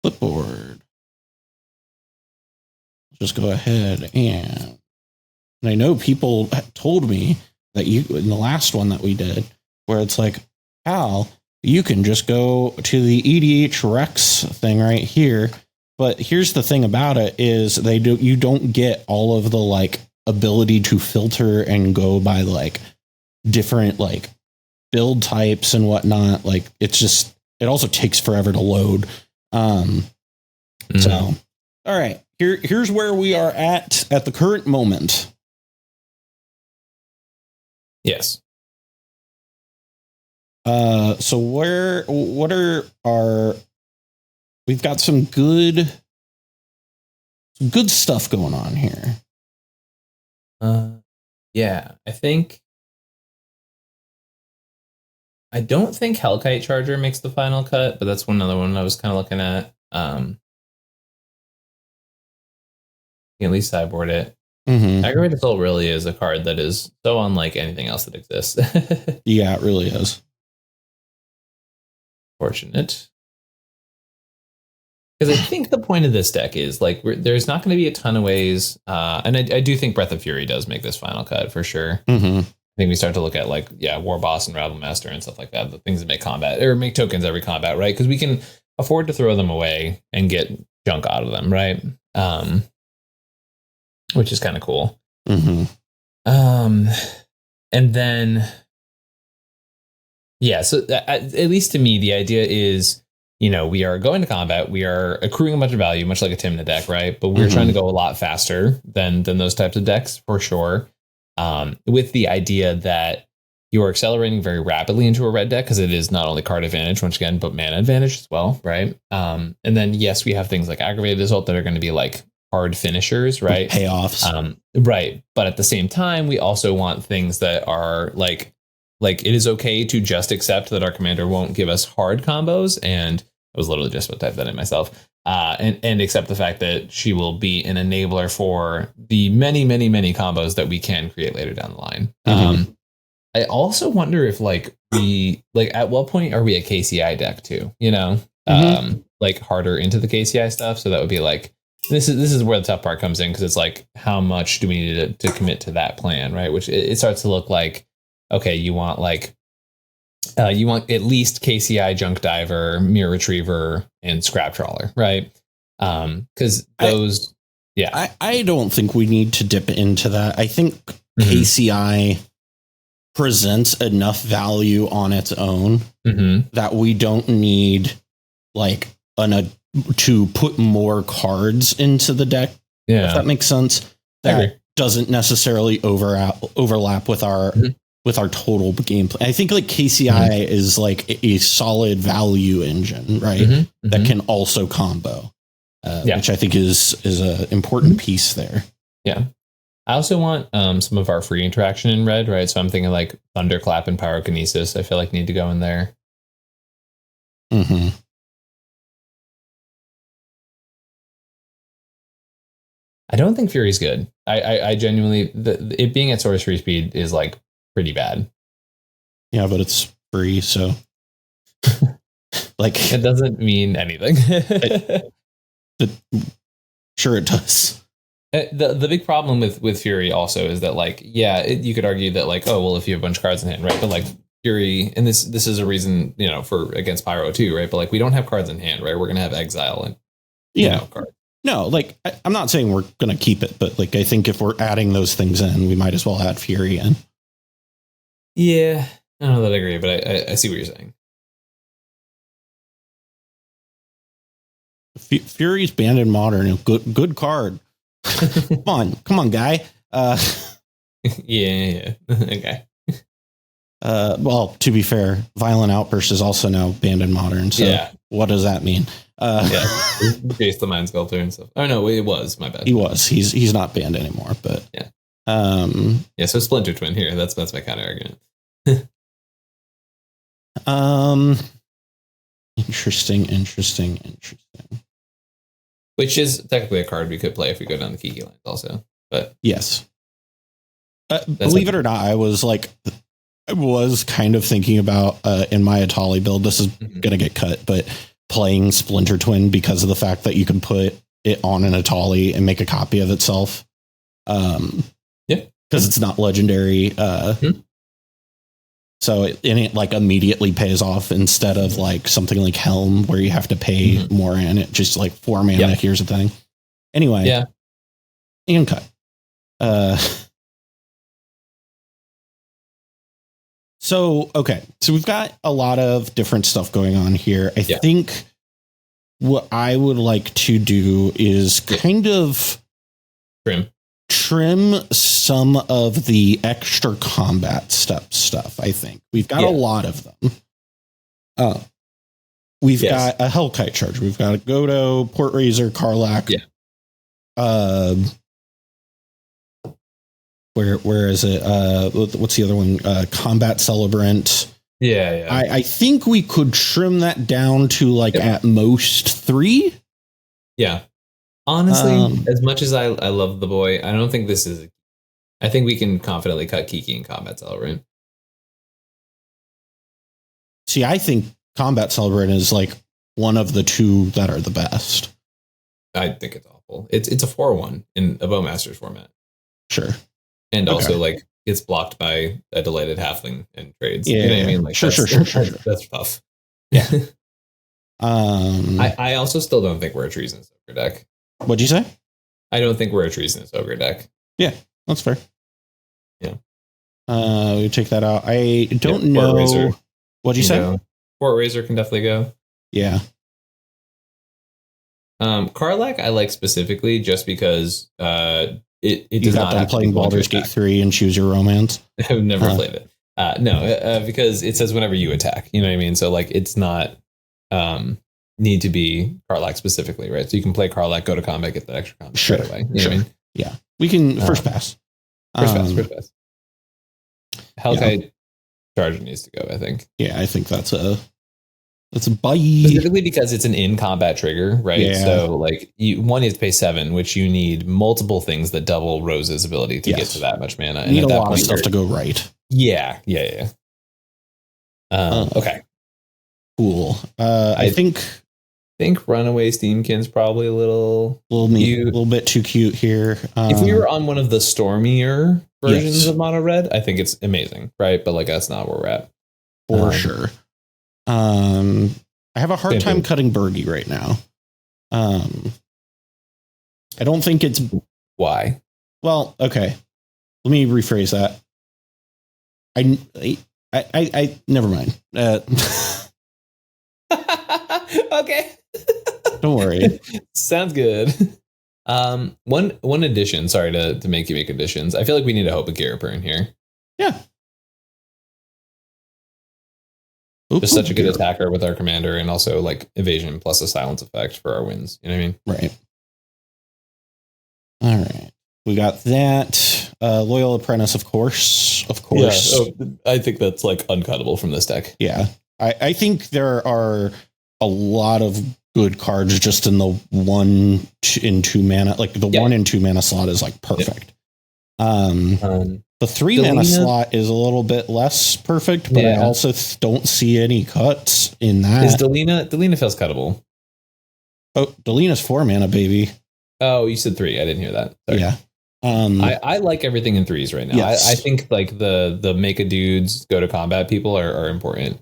Clipboard. Just go ahead and I know people told me that you, in the last one that we did, where it's like, Al, you can just go to the EDH Rex thing right here. But here's the thing about it is you don't get all of the like ability to filter and go by like different like build types and whatnot. Like it also takes forever to load. So all right, here's where we are at the current moment. Yes. So we've got some good stuff going on here. Yeah, I don't think Hellkite Charger makes the final cut, but that's another one I was kind of looking at. You can at least sideboard it. Mm-hmm. Aggravated Soul really is a card that is so unlike anything else that exists. Yeah, it really is. Fortunate. Because I think the point of this deck is like there's not going to be a ton of ways, and I do think Breath of Fury does make this final cut for sure. Mm-hmm. I think we start to look at like War Boss and Rabble Master and stuff like that, the things that make combat or make tokens every combat, right? Because we can afford to throw them away and get junk out of them, right? Which is kind of cool. Mm-hmm. And then so at least to me, the idea is, we are going to combat, we are accruing a bunch of value, much like a Tymna deck, right? But we're trying to go a lot faster than those types of decks, for sure. With the idea that you are accelerating very rapidly into a red deck, because it is not only card advantage, once again, but mana advantage as well, right? And then, yes, we have things like Aggravated Assault that are going to be like hard finishers, right? Payoffs. Right. But at the same time, we also want things that are like it is okay to just accept that our commander won't give us hard combos. And I was literally just about to type that in myself. And accept the fact that she will be an enabler for the many, many, many combos that we can create later down the line. Mm-hmm. I also wonder if at what point are we a KCI deck too? Like harder into the KCI stuff. So that would be like, this is where the tough part comes in, because it's like, how much do we need to commit to that plan, right? Which it starts to look like, okay, you want like You want at least KCI, Junk Diver, Mirror Retriever, and Scrap Trawler, right? Because those, I don't think we need to dip into that. I think KCI presents enough value on its own that we don't need like to put more cards into the deck. Yeah, if that makes sense. That doesn't necessarily overlap with our total gameplay. I think like KCI is like a solid value engine, right? That can also combo, which I think is an important piece there. Yeah. I also want some of our free interaction in red, right? So I'm thinking like Thunderclap and Pyrokinesis. I feel like need to go in there. I don't think Fury's good. I genuinely, it being at sorcery speed is like pretty bad. Yeah, but it's free, so like it doesn't mean anything. Sure, it does. The big problem with Fury also is that like, you could argue that like, oh well, if you have a bunch of cards in hand, right? But like Fury, and this is a reason, for against Pyro too, right? But like we don't have cards in hand, right? We're gonna have Exile and cards. No, like I'm not saying we're gonna keep it, but like I think if we're adding those things in, we might as well add Fury in. Yeah, I don't know that I agree, but I see what you're saying. Fury's banned in Modern. Good card. Come on, guy. Yeah. Okay. Well, to be fair, Violent Outburst is also now banned in Modern. So what does that mean? Chase the Mind Sculptor and stuff. Oh no, it was my bad. He was. He's not banned anymore. But so Splinter Twin here. That's my counter argument. Interesting. Which is technically a card we could play if we go down the Kiki lines also. But yes. Believe it or not, I was kind of thinking about in my Atali build, this is going to get cut, but playing Splinter Twin because of the fact that you can put it on an Atali and make a copy of itself. Because it's not legendary. So it like immediately pays off instead of like something like Helm where you have to pay more in it. Just like 4 mana. Here's the thing. Anyway. Yeah. And cut. So we've got a lot of different stuff going on here. I think what I would like to do is kind of trim some of the extra combat stuff. I think we've got a lot of them. We've got a Hellkite charge. We've got a Godo, Port Razor, Karlach. Where is it? What's the other one? Combat Celebrant. I think we could trim that down to like at most 3. Yeah. Honestly, as much as I love the boy, I don't think this is. I think we can confidently cut Kiki and Combat Celebrant. See, I think Combat Celebrant is like one of the 2 that are the best. I think it's awful. It's a 4/1 in a Bowmasters format. Sure. And also like it's blocked by a delighted halfling and trades. Yeah, you know what I mean? Like sure. That's tough. Yeah. I also still don't think we're a Treasonous Ogre deck. What'd you say? I don't think we're a Treasonous Ogre deck. Yeah, that's fair. Yeah. We take that out. I don't know. Razor, what'd you say? Port Razor can definitely go. Yeah. Karlach I like specifically just because it does not have playing Baldur's Gate 3 and Choose Your Romance. I've never played it. Because it says whenever you attack, you know what I mean? So like it's not need to be Karlach specifically, right? So you can play Karlach, go to combat, get that extra combat right away. You know what I mean? Yeah. We can first pass. First pass. Hellkite charge needs to go, I think. Yeah, I think that's a buy. Specifically because it's an in-combat trigger, right? Yeah. So like you have to pay 7, which you need multiple things that double Rose's ability to get to that much mana. And need a lot of stuff to go right. Yeah. Okay. Cool. I think Runaway Steamkin's probably a little bit too cute here. If we were on one of the stormier versions of Mono Red, I think it's amazing, right? But like that's not where we're at. for sure. I have a hard time cutting Bergie right now. I don't think it's why. Well, okay. Let me rephrase that. I never mind. Okay. Don't worry. Sounds good. One addition. Sorry to make you make additions. I feel like we need a Hope of Garapur in here. Yeah. Just such a good attacker with our commander, and also like evasion plus a silence effect for our wins. You know what I mean? Right. All right. We got that. Loyal Apprentice, of course. Of course. Yeah, I think that's like uncuttable from this deck. Yeah. I think there are a lot of good cards just in the 1 and 2 mana. Like the 1 and 2 mana slot is like perfect. The 3 mana slot is a little bit less perfect, but I also don't see any cuts in that. Is Delina feels cuttable. Oh, Delina's 4 mana, baby. Oh, you said 3. I didn't hear that. Sorry. Yeah. I like everything in 3s right now. Yes. I think like the make a dudes go to combat people are important.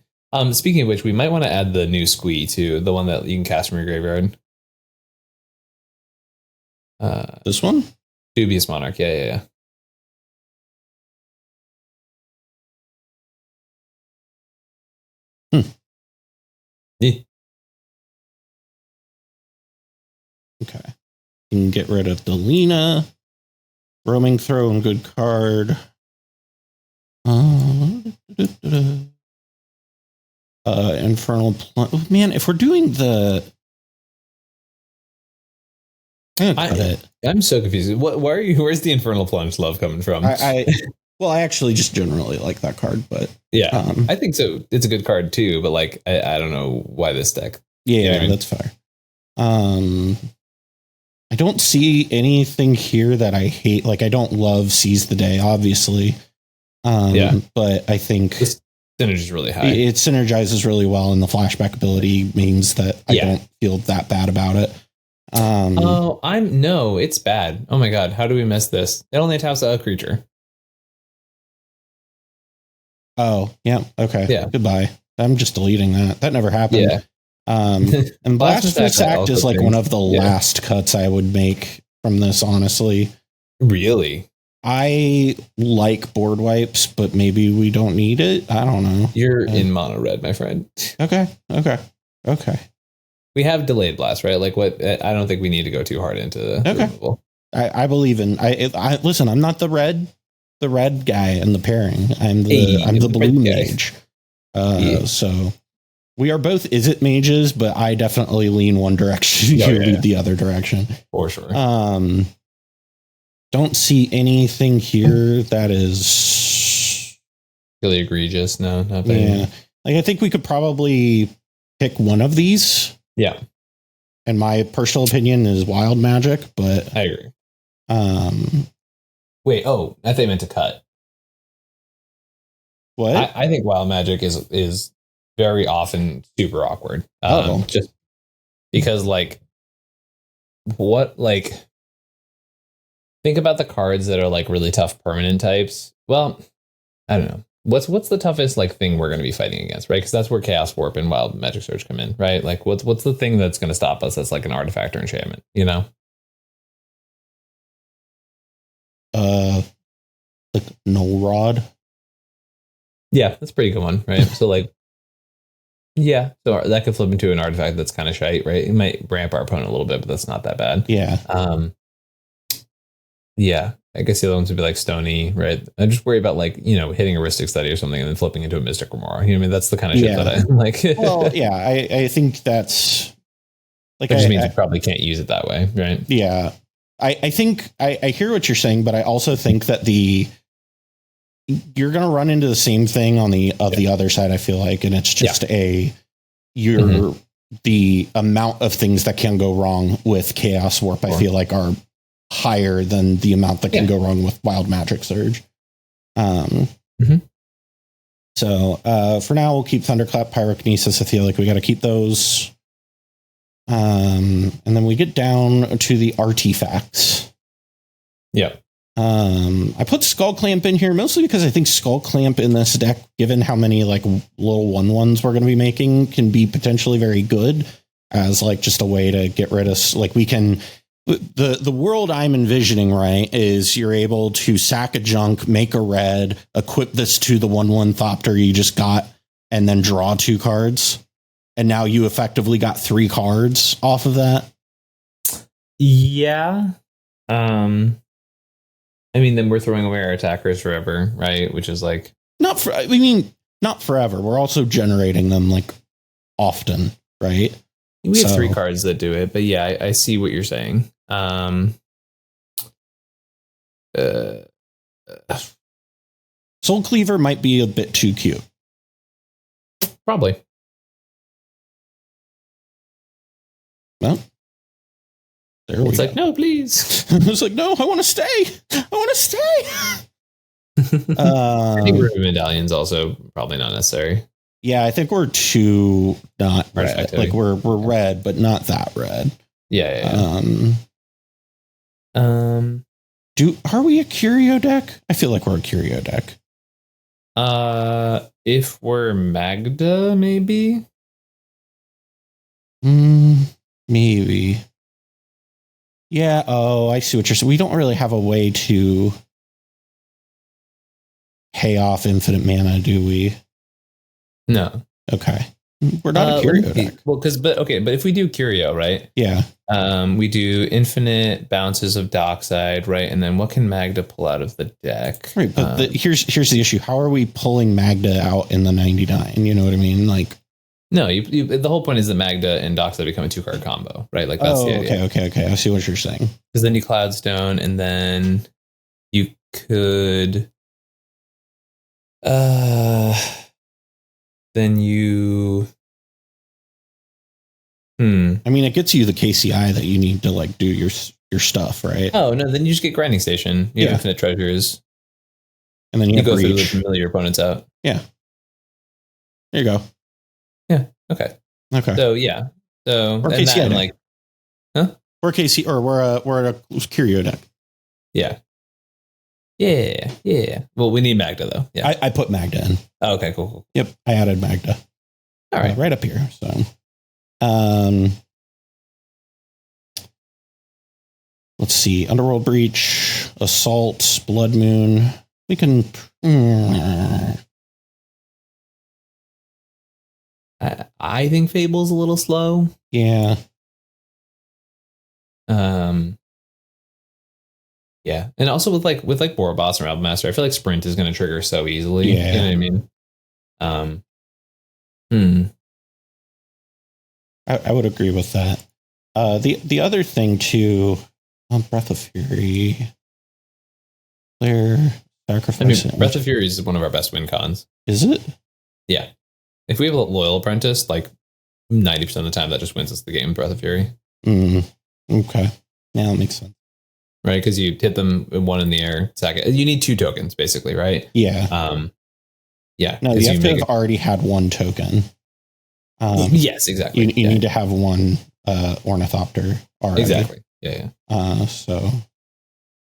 Speaking of which, we might want to add the new Squee too, the one that you can cast from your graveyard. This one? Dubious Monarch. Yeah. Yeah. Okay. You can get rid of Delina. Roaming Throne, good card. Infernal Plunge. Man, if we're doing the... I'm so confused. Where's the Infernal Plunge love coming from? I actually just generally like that card, but... Yeah, I think so. It's a good card too, but like, I don't know why this deck. Yeah, you know I mean? That's fair. I don't see anything here that I hate. Like, I don't love Seize the Day, obviously. But I think this synergy is really high. It synergizes really well, and the flashback ability means that I don't feel that bad about it. It's bad. Oh my god, how do we miss this? It only attacks a creature. Oh, yeah, okay. Yeah. Goodbye. I'm just deleting that. That never happened. Yeah. And Blasphemous Act is like one of the last cuts I would make from this, honestly. Really? I like board wipes, but maybe we don't need it. I don't know. You're in mono red, my friend. Okay. We have delayed blast, right? Like what? I don't think we need to go too hard into the removal. I believe in. I listen. I'm not the red guy in the pairing. I'm the blue mage. So we are both Izzet mages, but I definitely lean one direction. You lead the other direction for sure. Don't see anything here that is really egregious. No, not bad. Yeah, like I think we could probably pick one of these. Yeah. And my personal opinion is Wild Magic, but I agree. Wait, I thought you meant to cut. What? I think Wild Magic is very often super awkward. Just because think about the cards that are like really tough permanent types. Well, I don't know. What's the toughest thing we're going to be fighting against, right? Because that's where Chaos Warp and Wild Magic Surge come in, right? Like what's the thing that's going to stop us? That's like an artifact or enchantment, you know? Like Null Rod. Yeah, that's a pretty good one, right? So so that could flip into an artifact that's kind of shite, right? It might ramp our opponent a little bit, but that's not that bad. Yeah. Yeah. I guess the other ones would be like Stony, right? I just worry about hitting a Rhystic Study or something and then flipping into a Mystic Remora. You know what I mean? That's the kind of shit that I like. Well, yeah, I think that's like, that just means you probably can't use it that way, right? Yeah. I think I hear what you're saying, but I also think that you're going to run into the same thing on the other side, I feel like. And it's just the amount of things that can go wrong with Chaos Warp, I feel like are higher than the amount that can go wrong with Wild Magic Surge. So for now, we'll keep Thunderclap, Pyrokinesis. I feel like we got to keep those. And then we get down to the artifacts. Yeah. I put Skull Clamp in here mostly because I think Skull Clamp in this deck, given how many like little 1/1s we're going to be making, can be potentially very good as like just a way to get rid of like we can. The world I'm envisioning, right, is you're able to sack a junk, make a red, equip this to the 1/1 Thopter you just got, and then draw 2 cards. And now you effectively got 3 cards off of that. Yeah. I mean, then we're throwing away our attackers forever, right? Which is like not forever. We're also generating them like often, right? We have 3 cards that do it, but yeah, I see what you're saying. Soul Cleaver might be a bit too cute. Probably. Well, there it's like, no, please. It's like, no, I want to stay. I want to stay. I think Ruby Medallion's also probably not necessary. Yeah, I think we're too not red. Like we're red, but not that red. Yeah. Are we a Curio deck? I feel like we're a Curio deck. If we're Magda, maybe. Maybe. Yeah. Oh, I see what you're saying. We don't really have a way to pay off infinite mana, do we? No. Okay. We're not a Curio deck. Well, but if we do Curio, right? Yeah. We do infinite bounces of Dockside, right? And then what can Magda pull out of the deck? Right, but here's the issue. How are we pulling Magda out in the 99? You know what I mean? Like, no, the whole point is that Magda and Dockside become a 2-card combo, right? Like that's the idea. Okay. I see what you're saying. Because then you Cloudstone, and then you could, then you. I mean, it gets you the KCI that you need to like do your stuff, right? Oh no, then you just get Grinding Station. You have infinite treasures, and then you go reach. through to mill your opponents out. Yeah, there you go. Yeah. Okay. So yeah. So we're KCI deck. Like, huh? We're KC or we're a Curio deck. Yeah. Yeah. Well, we need Magda though. Yeah. I put Magda in. Oh, okay. Cool. Yep, I added Magda. All right, right up here. So. Let's see. Underworld Breach, Assault, Blood Moon. We can. I think Fable's a little slow. Yeah. Yeah, and also with Boros or Album Master, I feel like Sprint is going to trigger so easily. Yeah. You know what I mean? I would agree with that. The other thing too, Breath of Fury, Flare, Sacrifice. I mean, Breath of Fury is one of our best win cons. Is it? Yeah. If we have a Loyal Apprentice, like 90% of the time, that just wins us the game. Breath of Fury. Okay. Yeah, that makes sense. Right, because you hit them one in the air. Second, you need 2 tokens basically, right? Yeah. Yeah. No, you have to have already had 1 token. Yes, exactly. You need to have 1 Ornithopter already. Exactly. Yeah. So,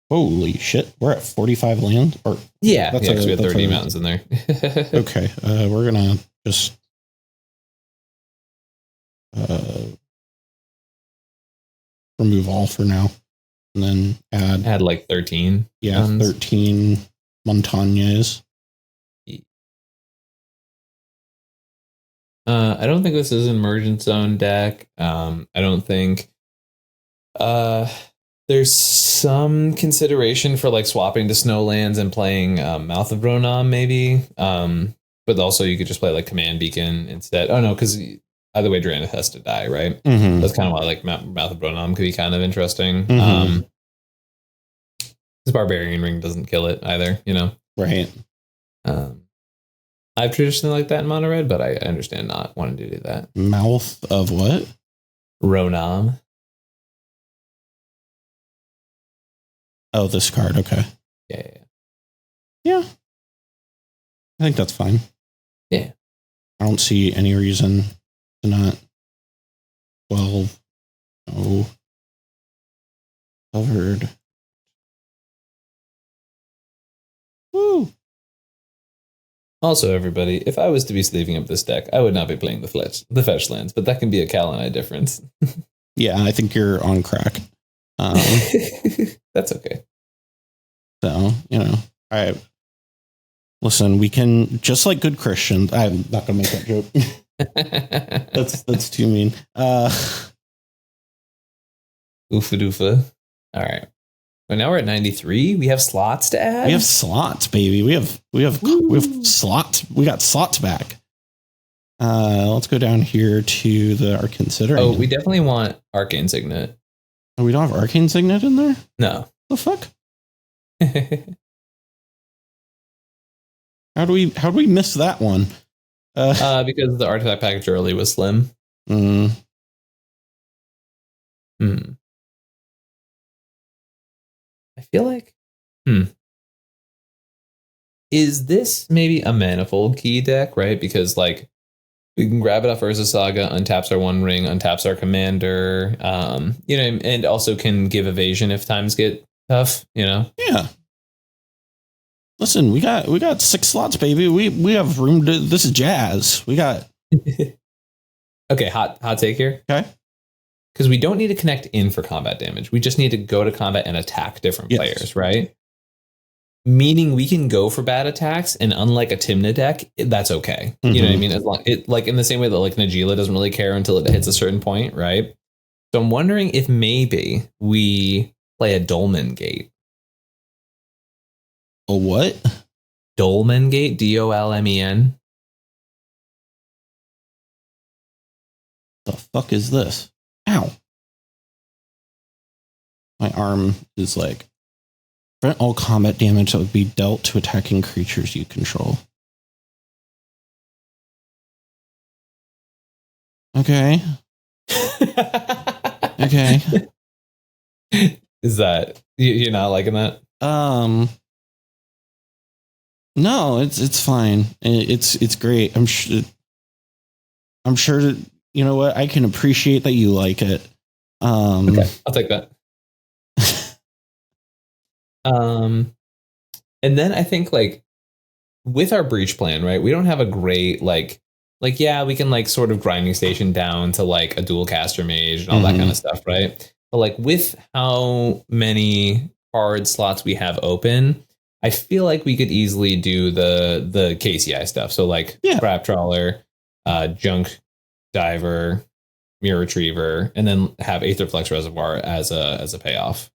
holy shit, we're at 45 land. Or yeah, because we have 30 mountains in there. Okay, we're gonna just remove all for now, and then add like 13. Yeah, mountains. 13 Montagnes. I don't think this is an Emergent Zone deck. I don't think there's some consideration for like swapping to Snowlands and playing Mouth of Ronan maybe. But also you could just play like Command Beacon instead. Oh no, because either way Drannith has to die, right? Mm-hmm. That's kind of why like Mouth of Ronan could be kind of interesting. Mm-hmm. This Barbarian Ring doesn't kill it either, you know? Right. I've traditionally liked that in mono red, but I understand not wanting to do that. Mouth of what? Ronan. Oh, this card. Okay. Yeah. I think that's fine. Yeah. I don't see any reason to not. 12. No. Covered. Also, everybody, if I was to be sleeving up this deck, I would not be playing the fetch lands, but that can be a Cal and I difference. Yeah, I think you're on crack. That's okay. So, all right. Listen, we can, just like good Christians. I'm not going to make that joke. That's too mean. Oofa doofa. All right. But now we're at 93. We have slots to add. We have slots, baby. We have slots. We got slots back. Let's go down here to our considering. Oh, we definitely want Arcane Signet. Oh, we don't have Arcane Signet in there? No. The fuck? How do we miss that one? Because the artifact package early was slim. I feel like, is this maybe a manifold key deck, right? Because like we can grab it off Urza Saga, untaps our One Ring, untaps our commander, and also can give evasion if times get tough, Yeah. Listen, we got 6 slots, baby. We have room to. This is jazz. We got. Okay, hot take here. Okay. Because we don't need to connect in for combat damage. We just need to go to combat and attack different players, right? Meaning we can go for bad attacks, and unlike a Tymna deck, that's okay. You know what I mean? As long like in the same way that like Najila doesn't really care until it hits a certain point, right? So I'm wondering if maybe we play a Dolmen Gate. A what? Dolmen Gate, Dolmen. The fuck is this? Ow. My arm is like, prevent all combat damage that would be dealt to attacking creatures you control. Okay. Okay. Is that you're not liking that? No, it's fine. It's great. I'm sure that, you know what, I can appreciate that you like it. Okay, I'll take that. And then I think like with our breach plan, right? We don't have a great like yeah, we can like sort of grinding station down to like a dual caster mage and all that kind of stuff, right? But like with how many card slots we have open, I feel like we could easily do the KCI stuff. So like Trap Trawler, Junk Diver, Mirror Retriever, and then have Aetherflux Reservoir as a payoff.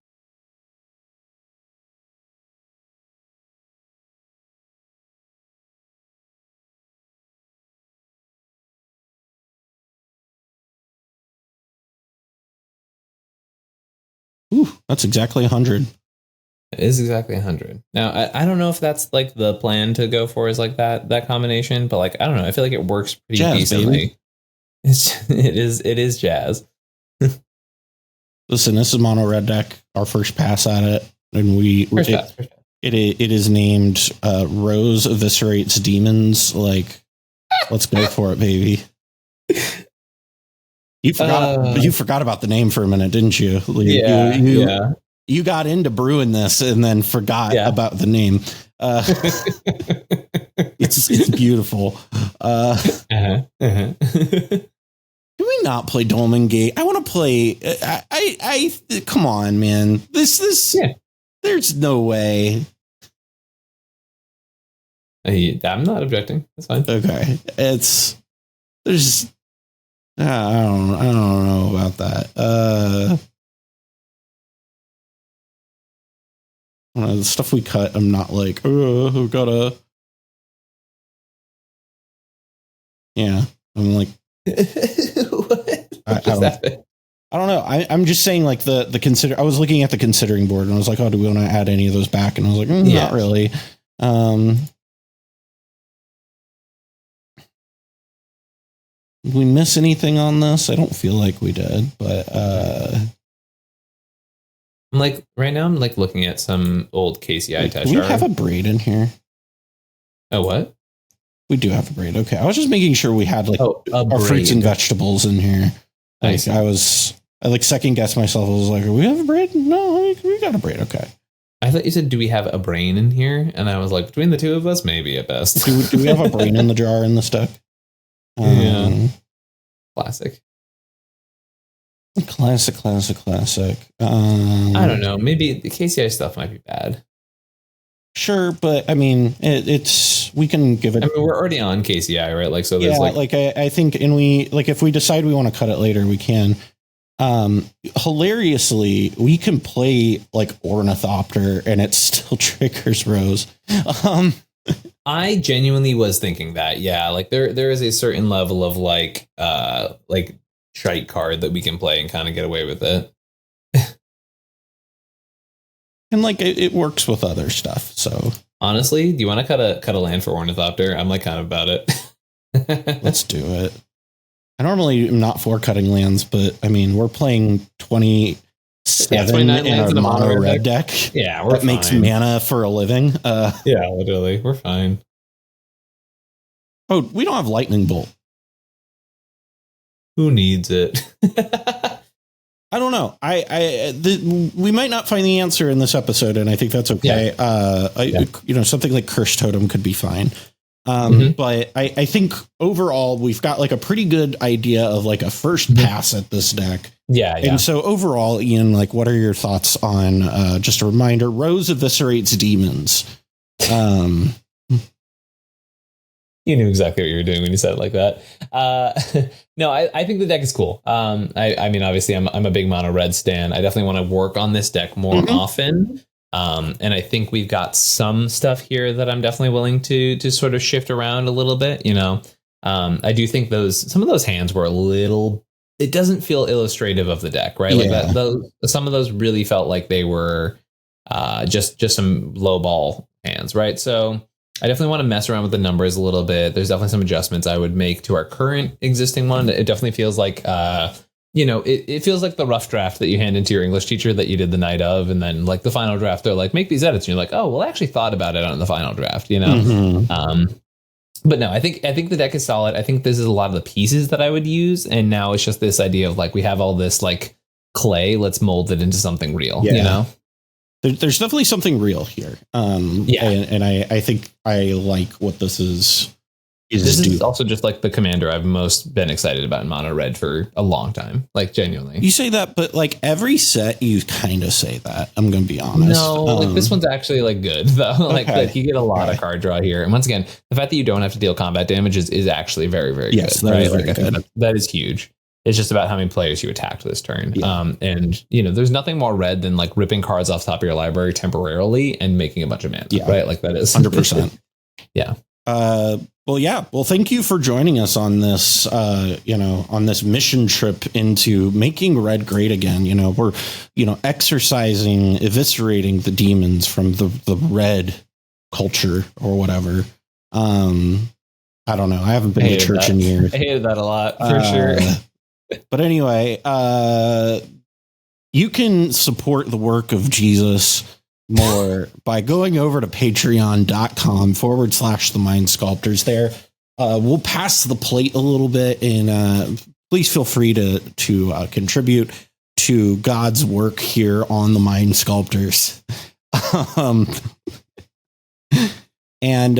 Ooh, that's exactly 100. It is exactly 100. Now, I don't know if that's like the plan to go for is like that combination, but like I don't know. I feel like it works pretty decently. It is jazz. Listen, this is mono red deck. Our first pass at it, and first pass. It is named Rose Eviscerates Demons. Like, let's go for it, baby. You forgot about the name for a minute, didn't you? Yeah. You got into brewing this and then forgot about the name. It's beautiful. Do we not play Dolmen Gate? I want to play. I come on, man. This. Yeah. There's no way. I'm not objecting. That's fine. Okay. There's. I don't know about that. The stuff we cut, I'm not like, oh, gotta. Yeah, I'm like, what? I don't know. I'm just saying, like the consider. I was looking at the considering board and I was like, oh, do we want to add any of those back? And I was like, not really. Did we miss anything on this? I don't feel like we did, but I'm like right now. I'm like looking at some old KCI touch. Do we have a braid in here? Oh, what? We do have a braid. Okay, I was just making sure we had like our fruits and vegetables in here. Like I like second guessed myself. I was like, "Do we have a braid? No, we got a braid." Okay. I thought you said, do we have a brain in here? And I was like, between the two of us, maybe at best. Do we have a brain in the jar in this deck? Yeah. Classic. Classic. I don't know. Maybe the KCI stuff might be bad. Sure, but I mean, we can give it. I mean, we're already on KCI, right? Like, so there's I think, and if we decide we want to cut it later, we can. Hilariously, we can play like Ornithopter and it still triggers Rose. I genuinely was thinking that, yeah, like there is a certain level of like shite card that we can play and kind of get away with it. And like it works with other stuff. So honestly, do you want to cut a land for Ornithopter? I'm like kind of about it. Let's do it. I normally am not for cutting lands, but I mean, we're playing 27 in our mono red deck. Yeah, that makes mana for a living. Yeah, literally, we're fine. Oh, we don't have lightning bolt. Who needs it? I don't know. We might not find the answer in this episode, and I think that's okay. Yeah. Something like Curse Totem could be fine. But I think overall we've got like a pretty good idea of like a first pass at this deck. Yeah. And so overall, Ian, like, what are your thoughts on just a reminder? Rose eviscerates demons. You knew exactly what you were doing when you said it like that. No, I think the deck is cool. I mean, obviously, I'm a big mono red stan. I definitely want to work on this deck more often. And I think we've got some stuff here that I'm definitely willing to sort of shift around a little bit. I do think some of those hands were a little. It doesn't feel illustrative of the deck, right? Yeah. Like some of those really felt like they were just some low ball hands, right? So I definitely want to mess around with the numbers a little bit. There's definitely some adjustments I would make to our current existing one. It definitely feels like, it feels like the rough draft that you hand into your English teacher that you did the night of. And then like the final draft, they're like, make these edits. And you're like, oh, well, I actually thought about it on the final draft, But no, I think the deck is solid. I think this is a lot of the pieces that I would use. And now it's just this idea of like, we have all this like clay, let's mold it into something real, There's definitely something real here. And I think I like what this is. This is also just like the commander I've most been excited about in mono red for a long time. Like genuinely. You say that, but like every set you kind of say that. I'm going to be honest. No, like this one's actually like good though. Like you get a lot of card draw here. And once again, the fact that you don't have to deal combat damage is actually very, very good. That is very good. That is huge. It's just about how many players you attacked this turn. Yeah. And there's nothing more red than like ripping cards off the top of your library temporarily and making a bunch of mana. Yeah. Right. Like that is 100%. Yeah. Well, thank you for joining us on this, on this mission trip into making red great again. We're, exercising, eviscerating the demons from the red culture or whatever. I don't know. I haven't been to church in years. I hated that a lot for sure. But anyway, you can support the work of Jesus more by going over to patreon.com/the Mind Sculptors there. We'll pass the plate a little bit and please feel free to contribute to God's work here on the Mind Sculptors. And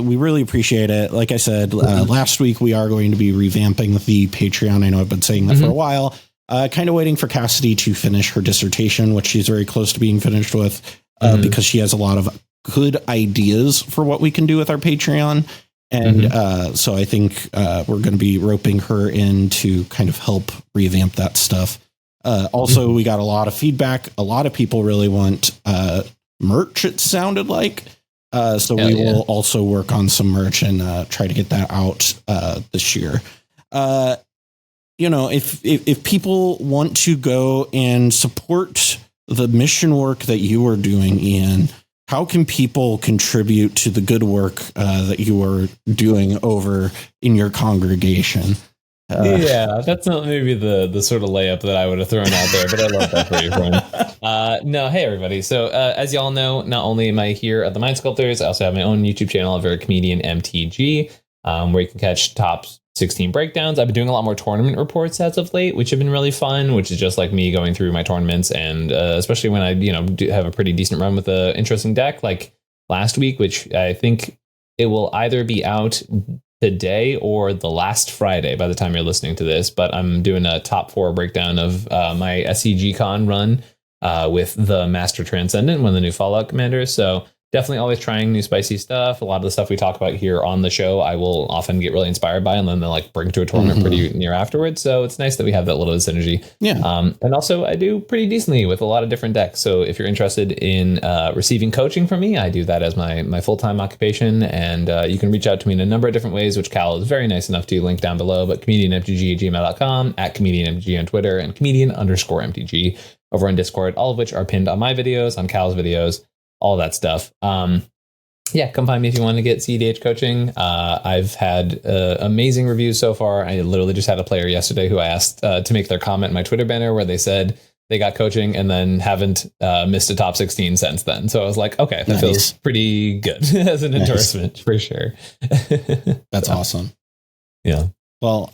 we really appreciate it. Like I said, last week, we are going to be revamping the Patreon. I know I've been saying that for a while. Kind of waiting for Cassidy to finish her dissertation, which she's very close to being finished with, because she has a lot of good ideas for what we can do with our Patreon. And so I think we're going to be roping her in to kind of help revamp that stuff. Also, we got a lot of feedback. A lot of people really want merch, it sounded like. So we will also work on some merch and try to get that out this year. If people want to go and support the mission work that you are doing, Ian, how can people contribute to the good work that you are doing over in your congregation? That's not maybe the sort of layup that I would have thrown out there, but I love that for you, friend. No, hey everybody. So as y'all know, not only am I here at the Mind Sculptors, I also have my own YouTube channel, ComedIan MTG, where you can catch top 16 breakdowns. I've been doing a lot more tournament reports as of late, which have been really fun, which is just like me going through my tournaments, and especially when I do have a pretty decent run with an interesting deck like last week, which I think it will either be out today or the last Friday by the time you're listening to this. But I'm doing a top 4 breakdown of my SCG Con run with the Master Transcendent, one of the new Fallout commanders. So definitely always trying new spicy stuff. A lot of the stuff we talk about here on the show, I will often get really inspired by, and then they'll like bring to a tournament pretty near afterwards. So it's nice that we have that little synergy. Yeah. And also I do pretty decently with a lot of different decks. So if you're interested in receiving coaching from me, I do that as my full-time occupation. And you can reach out to me in a number of different ways, which Cal is very nice enough to link down below. But comedianmtg@gmail.com, @comedianmtg on Twitter, and comedian_mtg over on Discord, all of which are pinned on my videos, on Cal's videos, all that stuff. Yeah, come find me if you want to get cEDH coaching. I've had amazing reviews so far. I literally just had a player yesterday who I asked to make their comment in my Twitter banner where they said they got coaching and then haven't missed a top 16 since then. So I was like, okay, that feels pretty good as an endorsement for sure. That's awesome. Yeah. Well,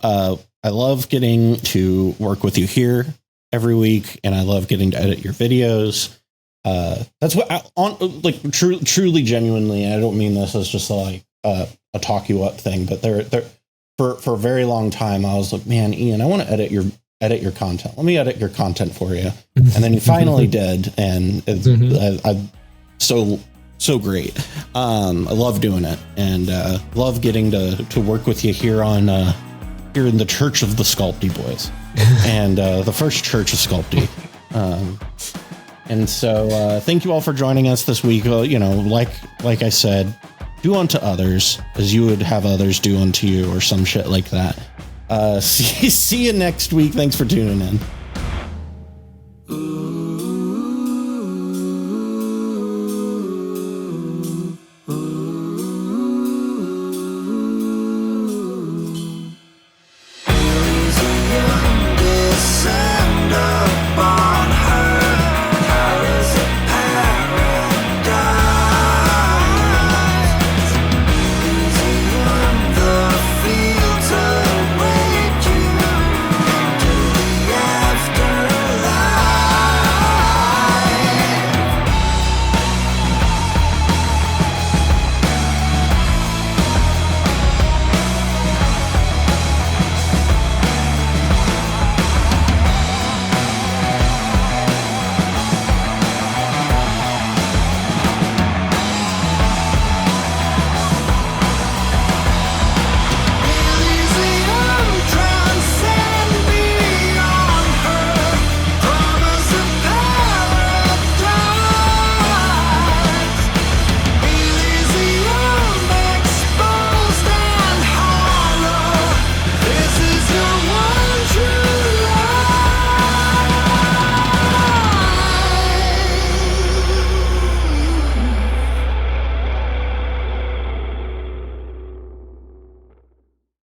I love getting to work with you here every week, and I love getting to edit your videos. That's what truly genuinely, I don't mean this as just like a talk you up thing, but for a very long time I was like, man, Ian, I want to edit your content. Let me edit your content for you. And then you finally did, and I'm so great. I love doing it, and love getting to work with you here on here in the Church of the Sculpty Boys, and the first Church of Sculpty. And so thank you all for joining us this week. Like I said, do unto others as you would have others do unto you, or some shit like that. See you next week. Thanks for tuning in.